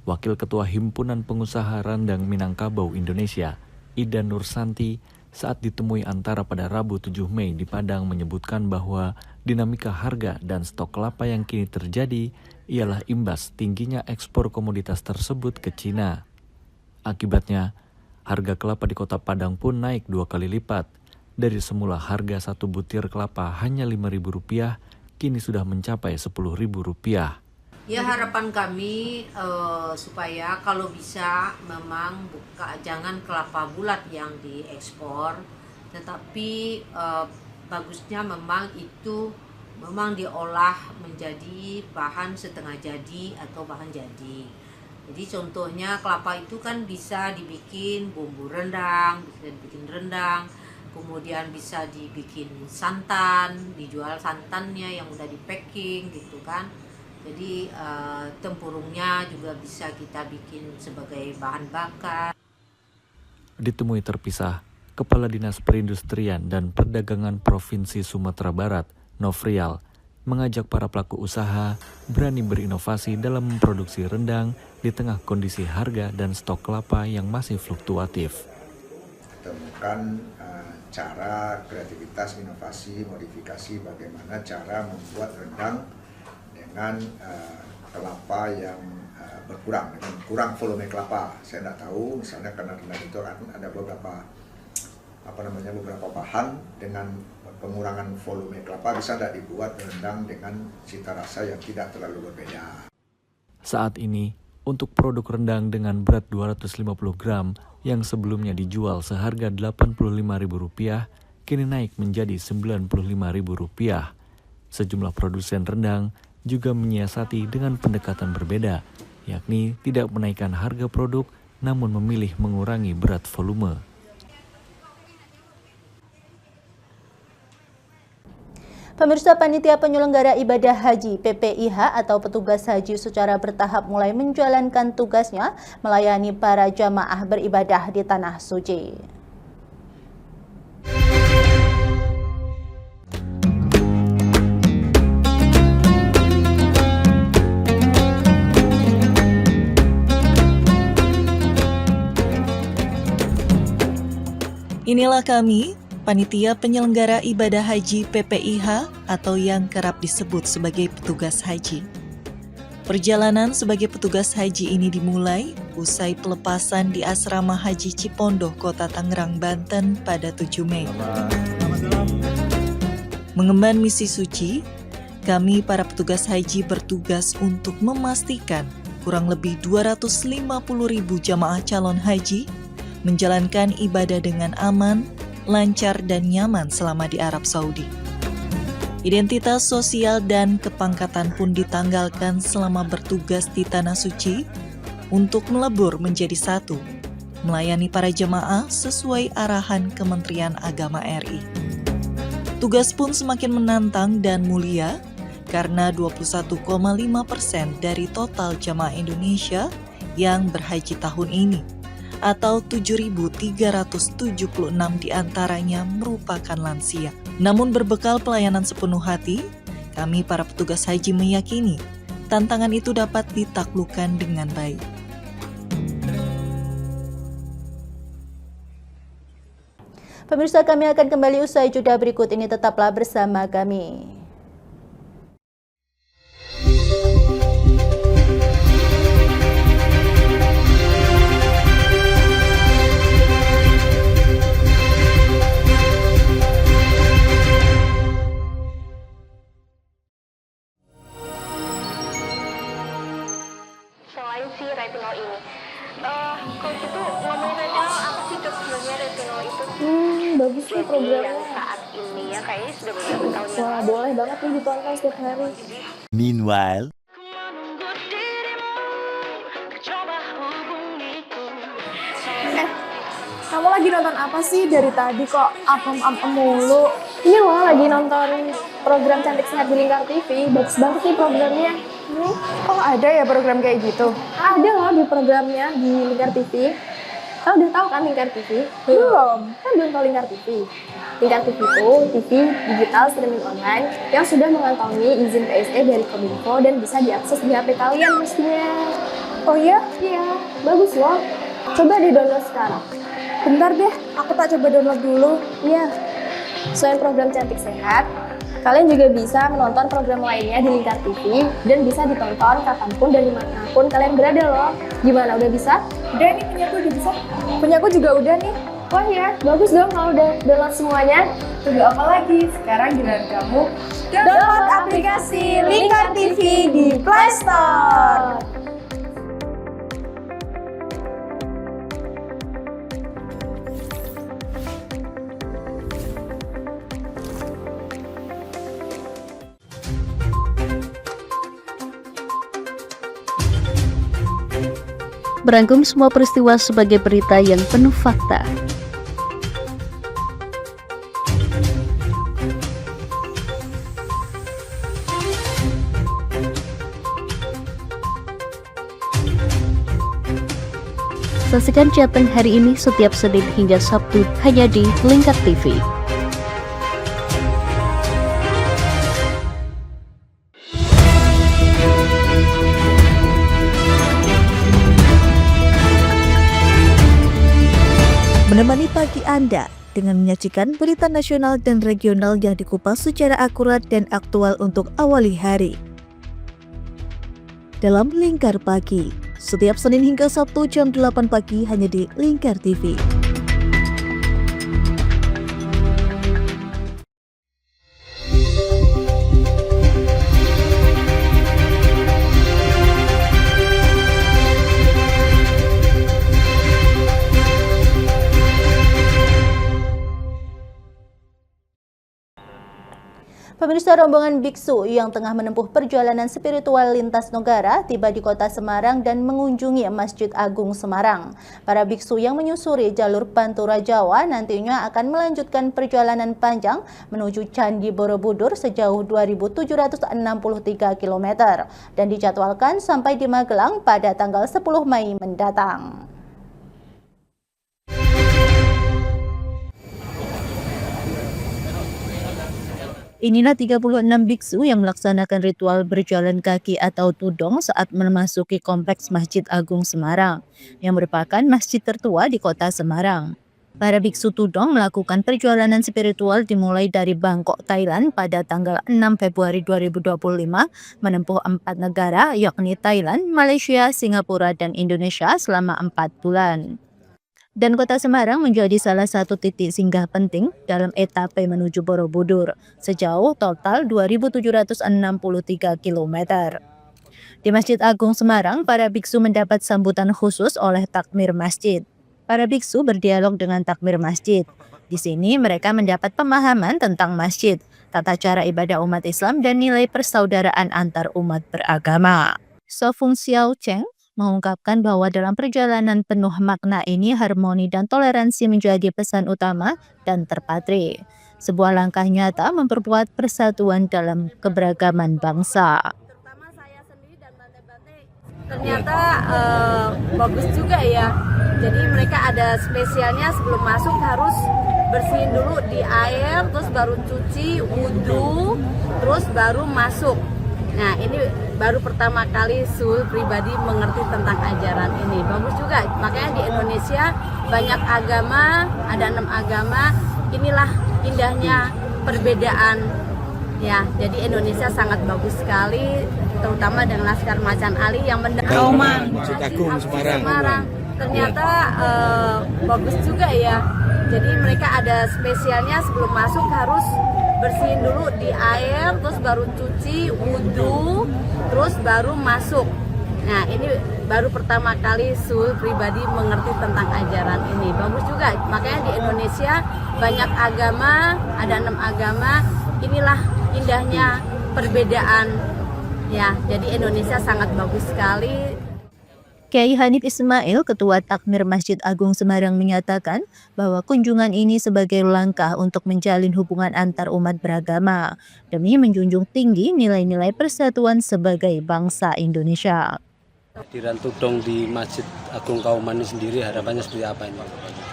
Wakil Ketua Himpunan Pengusaha Rendang Minangkabau Indonesia, Ida Nursanti, saat ditemui Antara pada Rabu 7 Mei di Padang menyebutkan bahwa dinamika harga dan stok kelapa yang kini terjadi ialah imbas tingginya ekspor komoditas tersebut ke Cina. Akibatnya, harga kelapa di Kota Padang pun naik 2 kali lipat. Dari semula harga 1 butir kelapa hanya Rp5.000, kini sudah mencapai Rp10.000. Ya, harapan kami supaya kalau bisa memang jangan kelapa bulat yang diekspor, tetapi bagusnya memang itu memang diolah menjadi bahan setengah jadi atau bahan jadi. Jadi contohnya kelapa itu kan bisa dibikin bumbu rendang, bisa dibikin rendang, kemudian bisa dibikin santan, dijual santannya yang udah di packing gitu kan. Jadi tempurungnya juga bisa kita bikin sebagai bahan bakar. Ditemui terpisah, Kepala Dinas Perindustrian dan Perdagangan Provinsi Sumatera Barat, Nofrial, mengajak para pelaku usaha berani berinovasi dalam memproduksi rendang di tengah kondisi harga dan stok kelapa yang masih fluktuatif. Temukan cara, kreativitas, inovasi, modifikasi bagaimana cara membuat rendang dengan kelapa yang berkurang, dengan kurang volume kelapa. Saya tidak tahu, misalnya karena rendang itu ada beberapa bahan dengan pengurangan volume kelapa bisa tidak dibuat rendang dengan cita rasa yang tidak terlalu berbeda. Saat ini, untuk produk rendang dengan berat 250 gram yang sebelumnya dijual seharga Rp85.000, kini naik menjadi Rp95.000. Sejumlah produsen rendang juga menyiasati dengan pendekatan berbeda, yakni tidak menaikkan harga produk namun memilih mengurangi berat volume. Pemirsa, Panitia Penyelenggara Ibadah Haji (PPIH) atau petugas haji secara bertahap mulai menjalankan tugasnya melayani para jamaah beribadah di Tanah Suci. Inilah kami, Panitia Penyelenggara Ibadah Haji (PPIH) atau yang kerap disebut sebagai petugas haji. Perjalanan sebagai petugas haji ini dimulai usai pelepasan di Asrama Haji Cipondoh, Kota Tangerang, Banten pada 7 Mei. Mengemban misi suci, kami para petugas haji bertugas untuk memastikan kurang lebih 250.000 jamaah calon haji menjalankan ibadah dengan aman, lancar, dan nyaman selama di Arab Saudi. Identitas sosial dan kepangkatan pun ditanggalkan selama bertugas di Tanah Suci untuk melebur menjadi satu, melayani para jemaah sesuai arahan Kementerian Agama RI. Tugas pun semakin menantang dan mulia karena 21,5% dari total jamaah Indonesia yang berhaji tahun ini, atau 7.376 diantaranya merupakan lansia. Namun berbekal pelayanan sepenuh hati, kami para petugas haji meyakini tantangan itu dapat ditaklukkan dengan baik. Pemirsa, kami akan kembali usai jeda berikut ini, tetaplah bersama kami. Selain si retinol ini, kalau gitu ngomongin retinol, apa sih dok sebenarnya retinol itu? Bagus nih programnya. Yang saat ini ya kayaknya sudah beberapa tahun yang Wah, lalu. boleh banget nih ditonton setiap hari. Meanwhile, Kamu lagi nonton apa sih dari tadi kok apem-apem mulu? Ini loh lagi nonton program Cantik Sehat di Lingkar TV. Bagus banget nih programnya. Oh ada ya program kayak gitu? Ada loh di programnya di Lingkar TV. Kamu udah tahu kan Lingkar TV? Belum. Kan belum tahu Lingkar TV. Lingkar TV itu TV digital streaming online yang sudah mengantongi izin PSE dari Kominfo dan bisa diakses di HP kalian mestinya. Oh iya? Iya, bagus loh. Coba di-download sekarang. Bentar deh, aku tak coba download dulu. Iya. Selain program Cantik Sehat, kalian juga bisa menonton program lainnya di Lingkar TV dan bisa ditonton kapanpun dan dimanapun kalian berada loh. Gimana, udah bisa? Udah nih, punyaku udah bisa. Punyaku juga udah nih. Oh iya, bagus dong kalau udah download semuanya. Tunggu apa lagi? Sekarang giliran kamu download aplikasi Lingkar TV di Play Store. Merangkum semua peristiwa sebagai berita yang penuh fakta. Saksikan Jateng hari ini setiap Senin hingga Sabtu hanya di Lingkar TV. Menemani pagi Anda dengan menyajikan berita nasional dan regional yang dikupas secara akurat dan aktual untuk awali hari. Dalam Lingkar Pagi, setiap Senin hingga Sabtu jam 8 pagi hanya di Lingkar TV. Pemirsa, rombongan biksu yang tengah menempuh perjalanan spiritual lintas negara tiba di kota Semarang dan mengunjungi Masjid Agung Semarang. Para biksu yang menyusuri jalur Pantura Jawa nantinya akan melanjutkan perjalanan panjang menuju Candi Borobudur sejauh 2.763 km dan dijadwalkan sampai di Magelang pada tanggal 10 Mei mendatang. Inilah 36 biksu yang melaksanakan ritual berjalan kaki atau tudong saat memasuki kompleks Masjid Agung Semarang, yang merupakan masjid tertua di kota Semarang. Para biksu tudong melakukan perjalanan spiritual dimulai dari Bangkok, Thailand pada tanggal 6 Februari 2025, menempuh 4 negara yakni Thailand, Malaysia, Singapura, dan Indonesia selama 4 bulan. Dan kota Semarang menjadi salah satu titik singgah penting dalam etape menuju Borobudur sejauh total 2.763 km. Di Masjid Agung Semarang, para biksu mendapat sambutan khusus oleh takmir masjid. Para biksu berdialog dengan takmir masjid. Di sini mereka mendapat pemahaman tentang masjid, tata cara ibadah umat Islam, dan nilai persaudaraan antar umat beragama. So Fung Xiao Cheng mengungkapkan bahwa dalam perjalanan penuh makna ini harmoni dan toleransi menjadi pesan utama dan terpatri. Sebuah langkah nyata memperkuat persatuan dalam keberagaman bangsa. Ternyata bagus juga ya. Jadi mereka ada spesialnya sebelum masuk harus bersihin dulu di air, terus baru cuci, wudhu, terus baru masuk. Nah, ini baru pertama kali Sul pribadi mengerti tentang ajaran ini. Bagus juga, makanya di Indonesia banyak agama, ada 6 agama. Inilah indahnya perbedaan. Ya, jadi Indonesia sangat bagus sekali, terutama dengan Laskar Macan Ali yang Kauman, Masjid Agung Semarang. Ternyata bagus juga ya. Jadi mereka ada spesialnya, sebelum masuk harus bersihin dulu di air, terus baru cuci, wudhu, terus baru masuk. Nah, ini baru pertama kali Sul pribadi mengerti tentang ajaran ini. Bagus juga, makanya di Indonesia banyak agama, ada 6 agama. Inilah indahnya perbedaan. Ya, jadi Indonesia sangat bagus sekali. Kiai Hanif Ismail, Ketua Takmir Masjid Agung Semarang menyatakan bahwa kunjungan ini sebagai langkah untuk menjalin hubungan antar umat beragama demi menjunjung tinggi nilai-nilai persatuan sebagai bangsa Indonesia. Kehadiran Tudong di Masjid Agung Kauman ini sendiri harapannya seperti apa ini?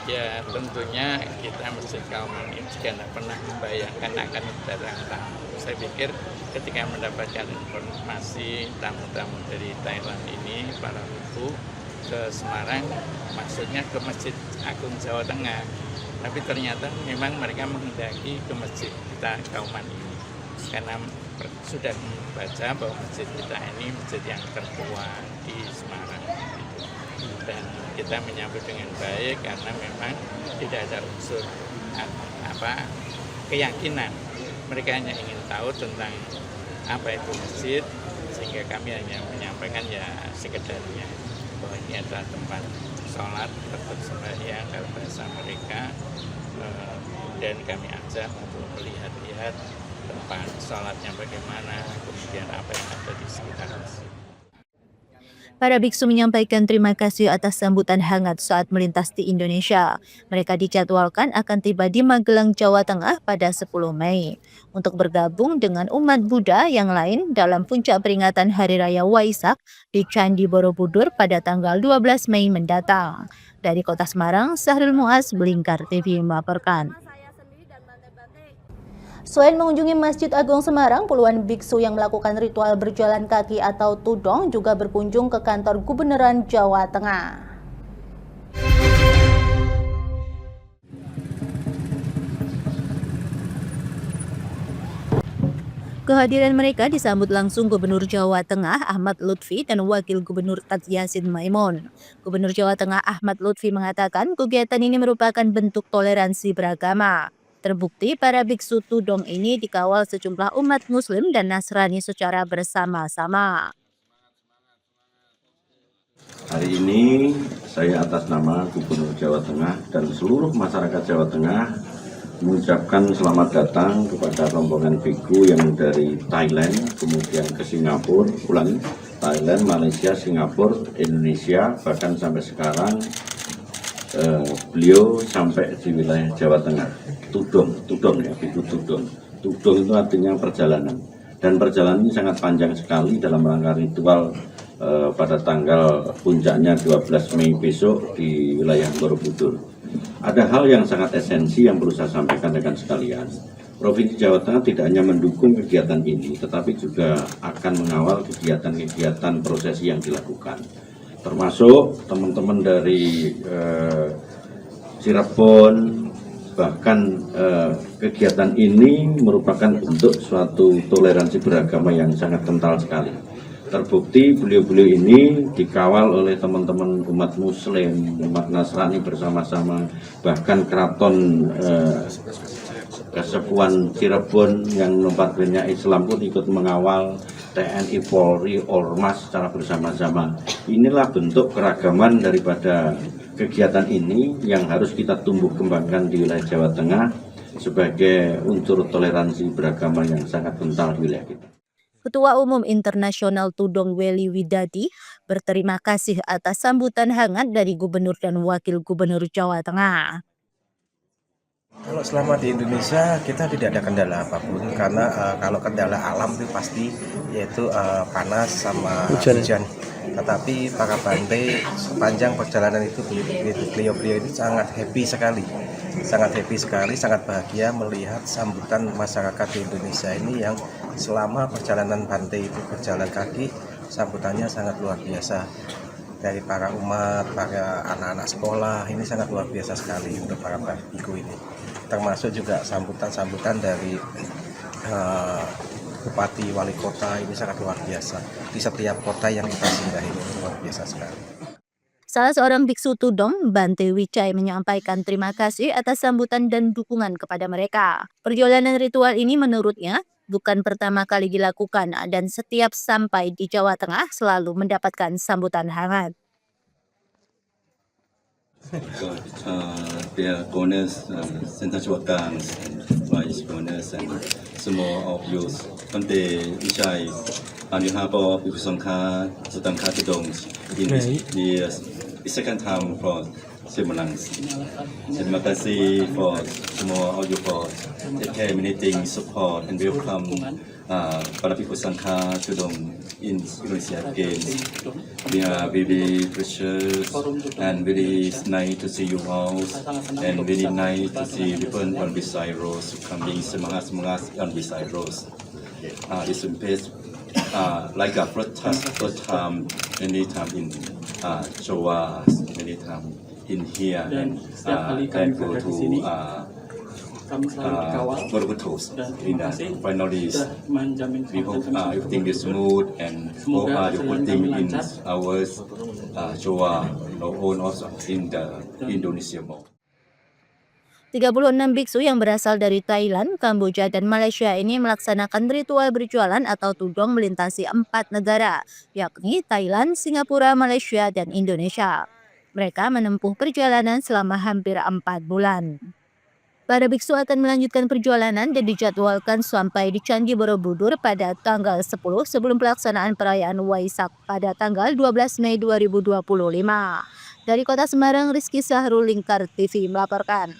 Ya tentunya kita Masjid Kauman ini juga tidak pernah membayangkan akan datang tamu. Saya pikir ketika mendapatkan informasi tamu-tamu dari Thailand ini, para buku ke Semarang, maksudnya ke Masjid Agung Jawa Tengah. Tapi ternyata memang mereka menghendaki ke Masjid kita Kauman ini. Karena sudah membaca bahwa masjid kita ini masjid yang tertua di Semarang gitu. Dan kita menyambut dengan baik karena memang tidak ada unsur keyakinan. Mereka hanya ingin tahu tentang apa itu masjid, sehingga kami hanya menyampaikan ya sekedarnya bahwa ini adalah tempat sholat, tempat sembahyang dalam bahasa mereka, dan kami ajak untuk melihat-lihat tempat sholatnya bagaimana, kemudian apa yang ada di sekitar masjid. Para biksu menyampaikan terima kasih atas sambutan hangat saat melintas di Indonesia. Mereka dijadwalkan akan tiba di Magelang, Jawa Tengah pada 10 Mei untuk bergabung dengan umat Buddha yang lain dalam puncak peringatan Hari Raya Waisak di Candi Borobudur pada tanggal 12 Mei mendatang. Dari Kota Semarang, Sahrul Muaz, Blinkar TV melaporkan. Selain mengunjungi Masjid Agung Semarang, puluhan biksu yang melakukan ritual berjalan kaki atau tudong juga berkunjung ke kantor Gubernuran Jawa Tengah. Kehadiran mereka disambut langsung Gubernur Jawa Tengah Ahmad Lutfi dan Wakil Gubernur Tad Yassin Maimun. Gubernur Jawa Tengah Ahmad Lutfi mengatakan kegiatan ini merupakan bentuk toleransi beragama. Terbukti para biksu tudong ini dikawal sejumlah umat Muslim dan Nasrani secara bersama-sama. Hari ini saya atas nama Gubernur Jawa Tengah dan seluruh masyarakat Jawa Tengah mengucapkan selamat datang kepada rombongan biku yang dari Thailand, kemudian ke Singapura, Thailand, Malaysia, Singapura, Indonesia, bahkan sampai sekarang beliau sampai di wilayah Jawa Tengah. Tudong ya, biku tudong. Tudong itu artinya perjalanan. Dan perjalanan ini sangat panjang sekali dalam rangka ritual pada tanggal puncaknya 12 Mei besok di wilayah Borobudur. Ada hal yang sangat esensi yang perlu saya sampaikan rekan sekalian. Provinsi Jawa Tengah tidak hanya mendukung kegiatan ini, tetapi juga akan mengawal kegiatan-kegiatan prosesi yang dilakukan. Termasuk teman-teman dari Cirebon, bahkan kegiatan ini merupakan bentuk suatu toleransi beragama yang sangat kental sekali. Terbukti beliau-beliau ini dikawal oleh teman-teman umat Muslim, umat Nasrani bersama-sama, bahkan keraton Kesepuan Cirebon yang notabene Islam pun ikut mengawal, TNI, Polri, Ormas secara bersama-sama. Inilah bentuk keragaman daripada kegiatan ini yang harus kita tumbuh kembangkan di wilayah Jawa Tengah sebagai unsur toleransi beragama yang sangat kental di wilayah kita. Ketua Umum Internasional Tudong Weli Widadi berterima kasih atas sambutan hangat dari Gubernur dan Wakil Gubernur Jawa Tengah. Kalau selama di Indonesia kita tidak ada kendala apapun karena kalau kendala alam itu pasti yaitu panas sama hujan. Tetapi para Bante sepanjang perjalanan itu beliau-beliau ini sangat happy sekali, sangat bahagia melihat sambutan masyarakat di Indonesia ini yang selama perjalanan Bante itu berjalan kaki, sambutannya sangat luar biasa. Dari para umat, para anak-anak sekolah, ini sangat luar biasa sekali untuk para biku ini. Termasuk juga sambutan-sambutan dari Bupati, Wali Kota, ini sangat luar biasa. Di setiap kota yang kita singgah ini luar biasa sekali. Salah seorang biksu Tudong, Bante Wicai, menyampaikan terima kasih atas sambutan dan dukungan kepada mereka. Perjalanan ritual ini menurutnya bukan pertama kali dilakukan dan setiap sampai di Jawa Tengah selalu mendapatkan sambutan hangat. Dear donors, Central Workers, Vice Donors, and semua of you, Bante Wicai, on behalf of Bhikkhu Sangha Sutangka Tudong, in the second time for Simonans. Terima kasih for semua of you for meeting, support, and welcome para Bhikkhu Sangha Tudong in Indonesia again. We are very precious and very nice to see you all, and very nice to see people on beside roads coming semangat on beside roads. This place like a first time, many time in Jawa, many time in here, and thankful to Borobudur in finally we hope everything is smooth and hope the whole thing in our Jawa own also in the Indonesia more. 36 biksu yang berasal dari Thailand, Kamboja, dan Malaysia ini melaksanakan ritual berjualan atau tudong melintasi 4 negara, yakni Thailand, Singapura, Malaysia, dan Indonesia. Mereka menempuh perjalanan selama hampir 4 bulan. Para biksu akan melanjutkan perjalanan dan dijadwalkan sampai di Candi Borobudur pada tanggal 10 sebelum pelaksanaan perayaan Waisak pada tanggal 12 Mei 2025. Dari Kota Semarang, Rizky Sahrul, Lingkar TV melaporkan.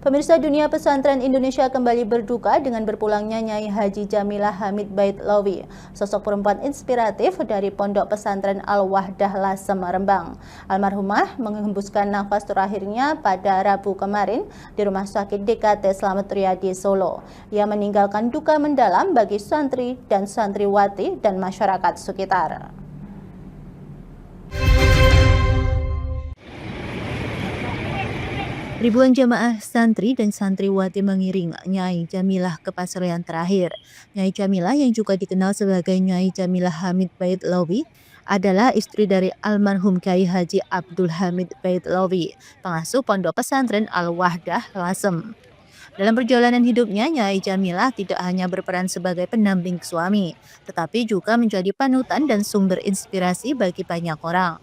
Pemirsa, dunia pesantren Indonesia kembali berduka dengan berpulangnya Nyai Haji Jamilah Hamid Baitlawi, sosok perempuan inspiratif dari Pondok Pesantren Al-Wahdah Lasem, Rembang. Almarhumah menghembuskan nafas terakhirnya pada Rabu kemarin di Rumah Sakit DKT Slamet Riyadi, Solo. Ia meninggalkan duka mendalam bagi santri dan santriwati dan masyarakat sekitar. Ribuan jamaah santri dan santriwati mengiring Nyai Jamilah ke paserian terakhir. Nyai Jamilah yang juga dikenal sebagai Nyai Jamilah Hamid Baitlawi adalah istri dari almarhum Kiai Haji Abdul Hamid Baitlawi, pengasuh Pondok Pesantren Al-Wahdah Lasem. Dalam perjalanan hidupnya, Nyai Jamilah tidak hanya berperan sebagai pendamping suami, tetapi juga menjadi panutan dan sumber inspirasi bagi banyak orang.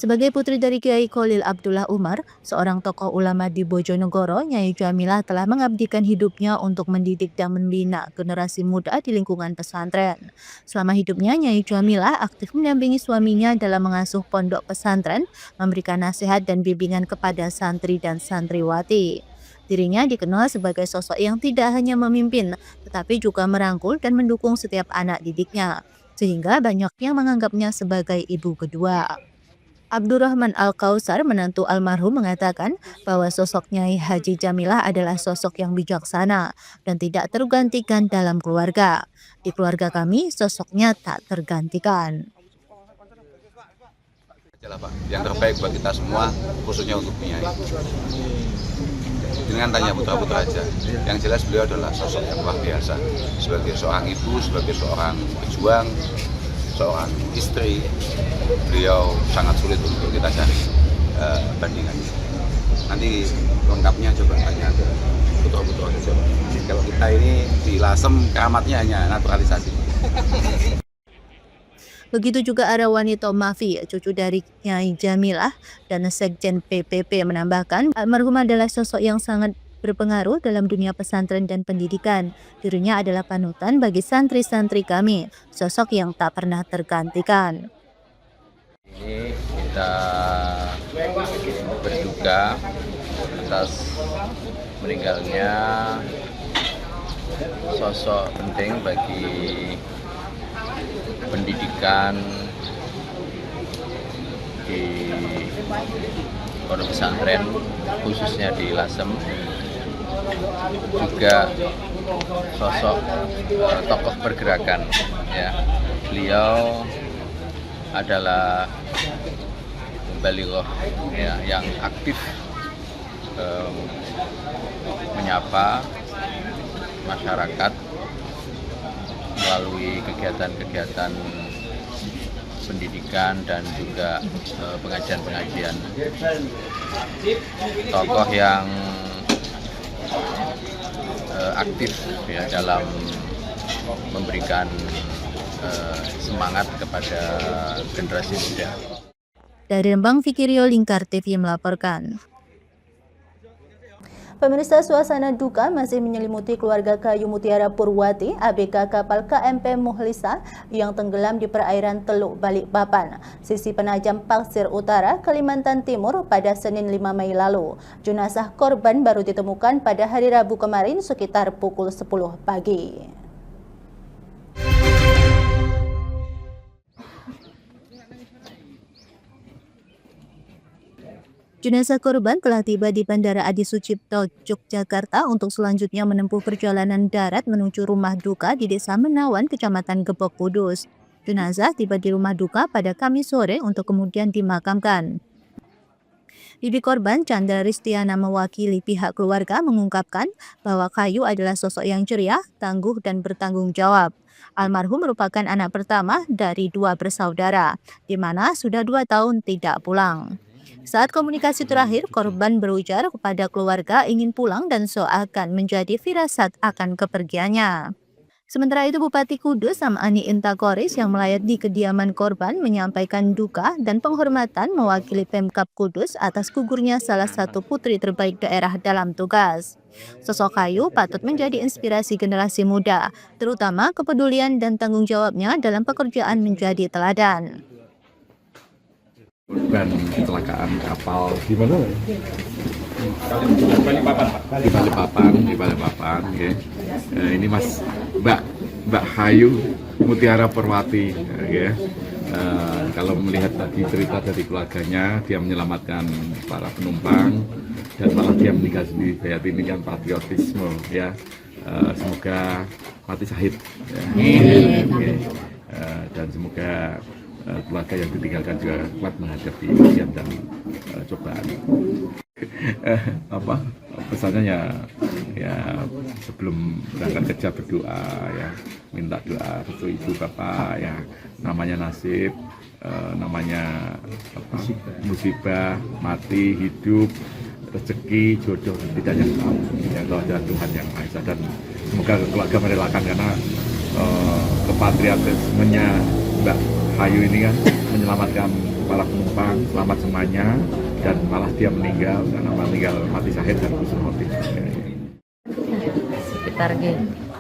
Sebagai putri dari Kiai Kholil Abdullah Umar, seorang tokoh ulama di Bojonegoro, Nyai Jamilah telah mengabdikan hidupnya untuk mendidik dan membina generasi muda di lingkungan pesantren. Selama hidupnya, Nyai Jamilah aktif mendampingi suaminya dalam mengasuh pondok pesantren, memberikan nasihat dan bimbingan kepada santri dan santriwati. Dirinya dikenal sebagai sosok yang tidak hanya memimpin, tetapi juga merangkul dan mendukung setiap anak didiknya, sehingga banyak yang menganggapnya sebagai ibu kedua. Abdurrahman Al-Kausar, menantu almarhum, mengatakan bahwa sosok Nyai Haji Jamilah adalah sosok yang bijaksana dan tidak tergantikan dalam keluarga. Di keluarga kami, sosoknya tak tergantikan. Yang terbaik buat kita semua, khususnya untuk Nyai. Dengan tanya putra-putra aja. Yang jelas beliau adalah sosok yang luar biasa. Sebagai seorang ibu, sebagai seorang pejuang, seorang istri, beliau sangat sulit untuk kita cari bandingannya. Nanti lengkapnya coba tanya ke putra-putra saja. Kalau kita ini di Lasem, keramatnya hanya naturalisasi. Begitu juga Arawani Tomafi, cucu dari Nyai Jamilah dan Sekjen PPP, menambahkan almarhum adalah sosok yang sangat berpengaruh dalam dunia pesantren dan pendidikan. Dirinya adalah panutan bagi santri-santri kami, sosok yang tak pernah tergantikan. Ini kita berduka atas meninggalnya sosok penting bagi pendidikan di pondok pesantren, khususnya di Lasem. Juga sosok tokoh pergerakan, ya. Beliau adalah balighah, ya, yang aktif menyapa masyarakat melalui kegiatan-kegiatan pendidikan dan juga pengajian-pengajian. Tokoh yang aktif, ya, dalam memberikan semangat kepada generasi muda. Dari Rembang, Fikirio, Lingkar TV melaporkan. Pemirsa, suasana duka masih menyelimuti keluarga Kayu Mutiara Purwati, ABK kapal KMP Muhlisa yang tenggelam di perairan Teluk Balikpapan, sisi penajam Pasir Utara, Kalimantan Timur pada Senin 5 Mei lalu. Jenazah korban baru ditemukan pada hari Rabu kemarin sekitar pukul 10 pagi. Jenazah korban telah tiba di Bandara Adi Sucipto, Yogyakarta untuk selanjutnya menempuh perjalanan darat menuju rumah duka di Desa Menawan, Kecamatan Gebok, Kudus. Jenazah tiba di rumah duka pada Kamis sore untuk kemudian dimakamkan. Bibi korban, Chandra Ristiana, mewakili pihak keluarga, mengungkapkan bahwa Kayu adalah sosok yang ceria, tangguh, dan bertanggung jawab. Almarhum merupakan anak pertama dari 2 bersaudara, di mana sudah 2 tahun tidak pulang. Saat komunikasi terakhir, korban berujar kepada keluarga ingin pulang dan seakan menjadi firasat akan kepergiannya. Sementara itu, Bupati Kudus Sam'ani Intakoris yang melayat di kediaman korban menyampaikan duka dan penghormatan mewakili Pemkab Kudus atas gugurnya salah satu putri terbaik daerah dalam tugas. Sosok Kayu patut menjadi inspirasi generasi muda, terutama kepedulian dan tanggung jawabnya dalam pekerjaan menjadi teladan. Korban kecelakaan kapal di mana? Di Balikpapan, ya. Ini Mbak Kayu Mutiara Purwati, ya. Kalau melihat tadi cerita dari keluarganya, dia menyelamatkan para penumpang dan malah dia meninggal sendiri. Kayak ini kan patriotisme, ya. Semoga mati syahid, ya. Dan semoga keluarga yang ditinggalkan juga kuat menghadapi ujian dan cobaan. Pesannya ya sebelum berangkat kerja berdoa, ya, minta doa restu ibu bapak, ya, namanya nasib, namanya musibah, mati, hidup, rezeki, jodoh tidak yang tahu, ya, kalau ada Tuhan yang Maha Esa. Dan semoga keluarga merelakan karena kepatriotismenya Mbak Kayu ini kan menyelamatkan para penumpang, selamat semuanya, dan malah dia meninggal karena meninggal mati syahid dan husnul khotimah. Sekitar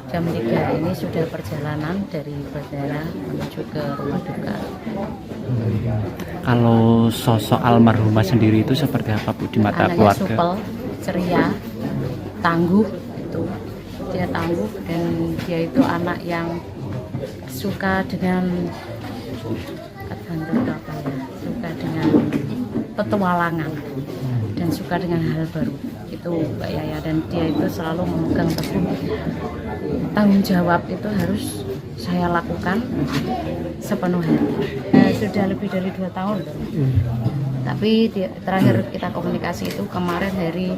jam 3 ini sudah perjalanan dari bandara menuju ke rumah duka. Kalau sosok almarhumah sendiri itu seperti apa, Bu, di mata Anaknya keluarga? supel, ceria, tangguh, itu dia tangguh, dan dia itu anak yang suka dengan suka dengan petualangan dan suka dengan hal baru, itu Mbak Yaya. Dan dia itu selalu memegang teguh tanggung jawab itu harus saya lakukan sepenuh hati. Sudah lebih dari 2 tahun, tapi terakhir kita komunikasi itu kemarin hari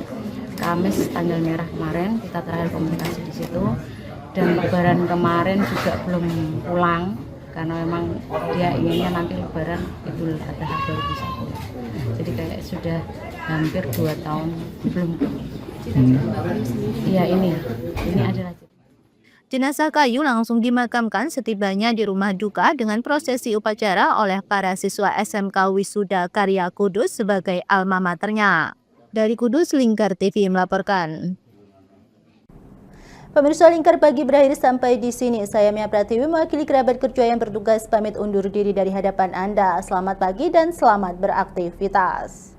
Kamis tanggal merah kemarin, kita terakhir komunikasi di situ. Dan Lebaran kemarin juga belum pulang karena memang dia inginnya nanti Lebaran Idul Adha baru bisa pulang. Jadi kayak sudah hampir 2 tahun belum. Iya, ini adalah. Jenazah Kayu langsung dimakamkan setibanya di rumah duka dengan prosesi upacara oleh para siswa SMK Wisuda Karya Kudus sebagai alma maternya. Dari Kudus, Lingkar TV melaporkan. Pemirsa, Lingkar Pagi berakhir sampai di sini. Saya Mia Pratiwi mewakili kerabat kerja yang bertugas pamit undur diri dari hadapan Anda. Selamat pagi dan selamat beraktivitas.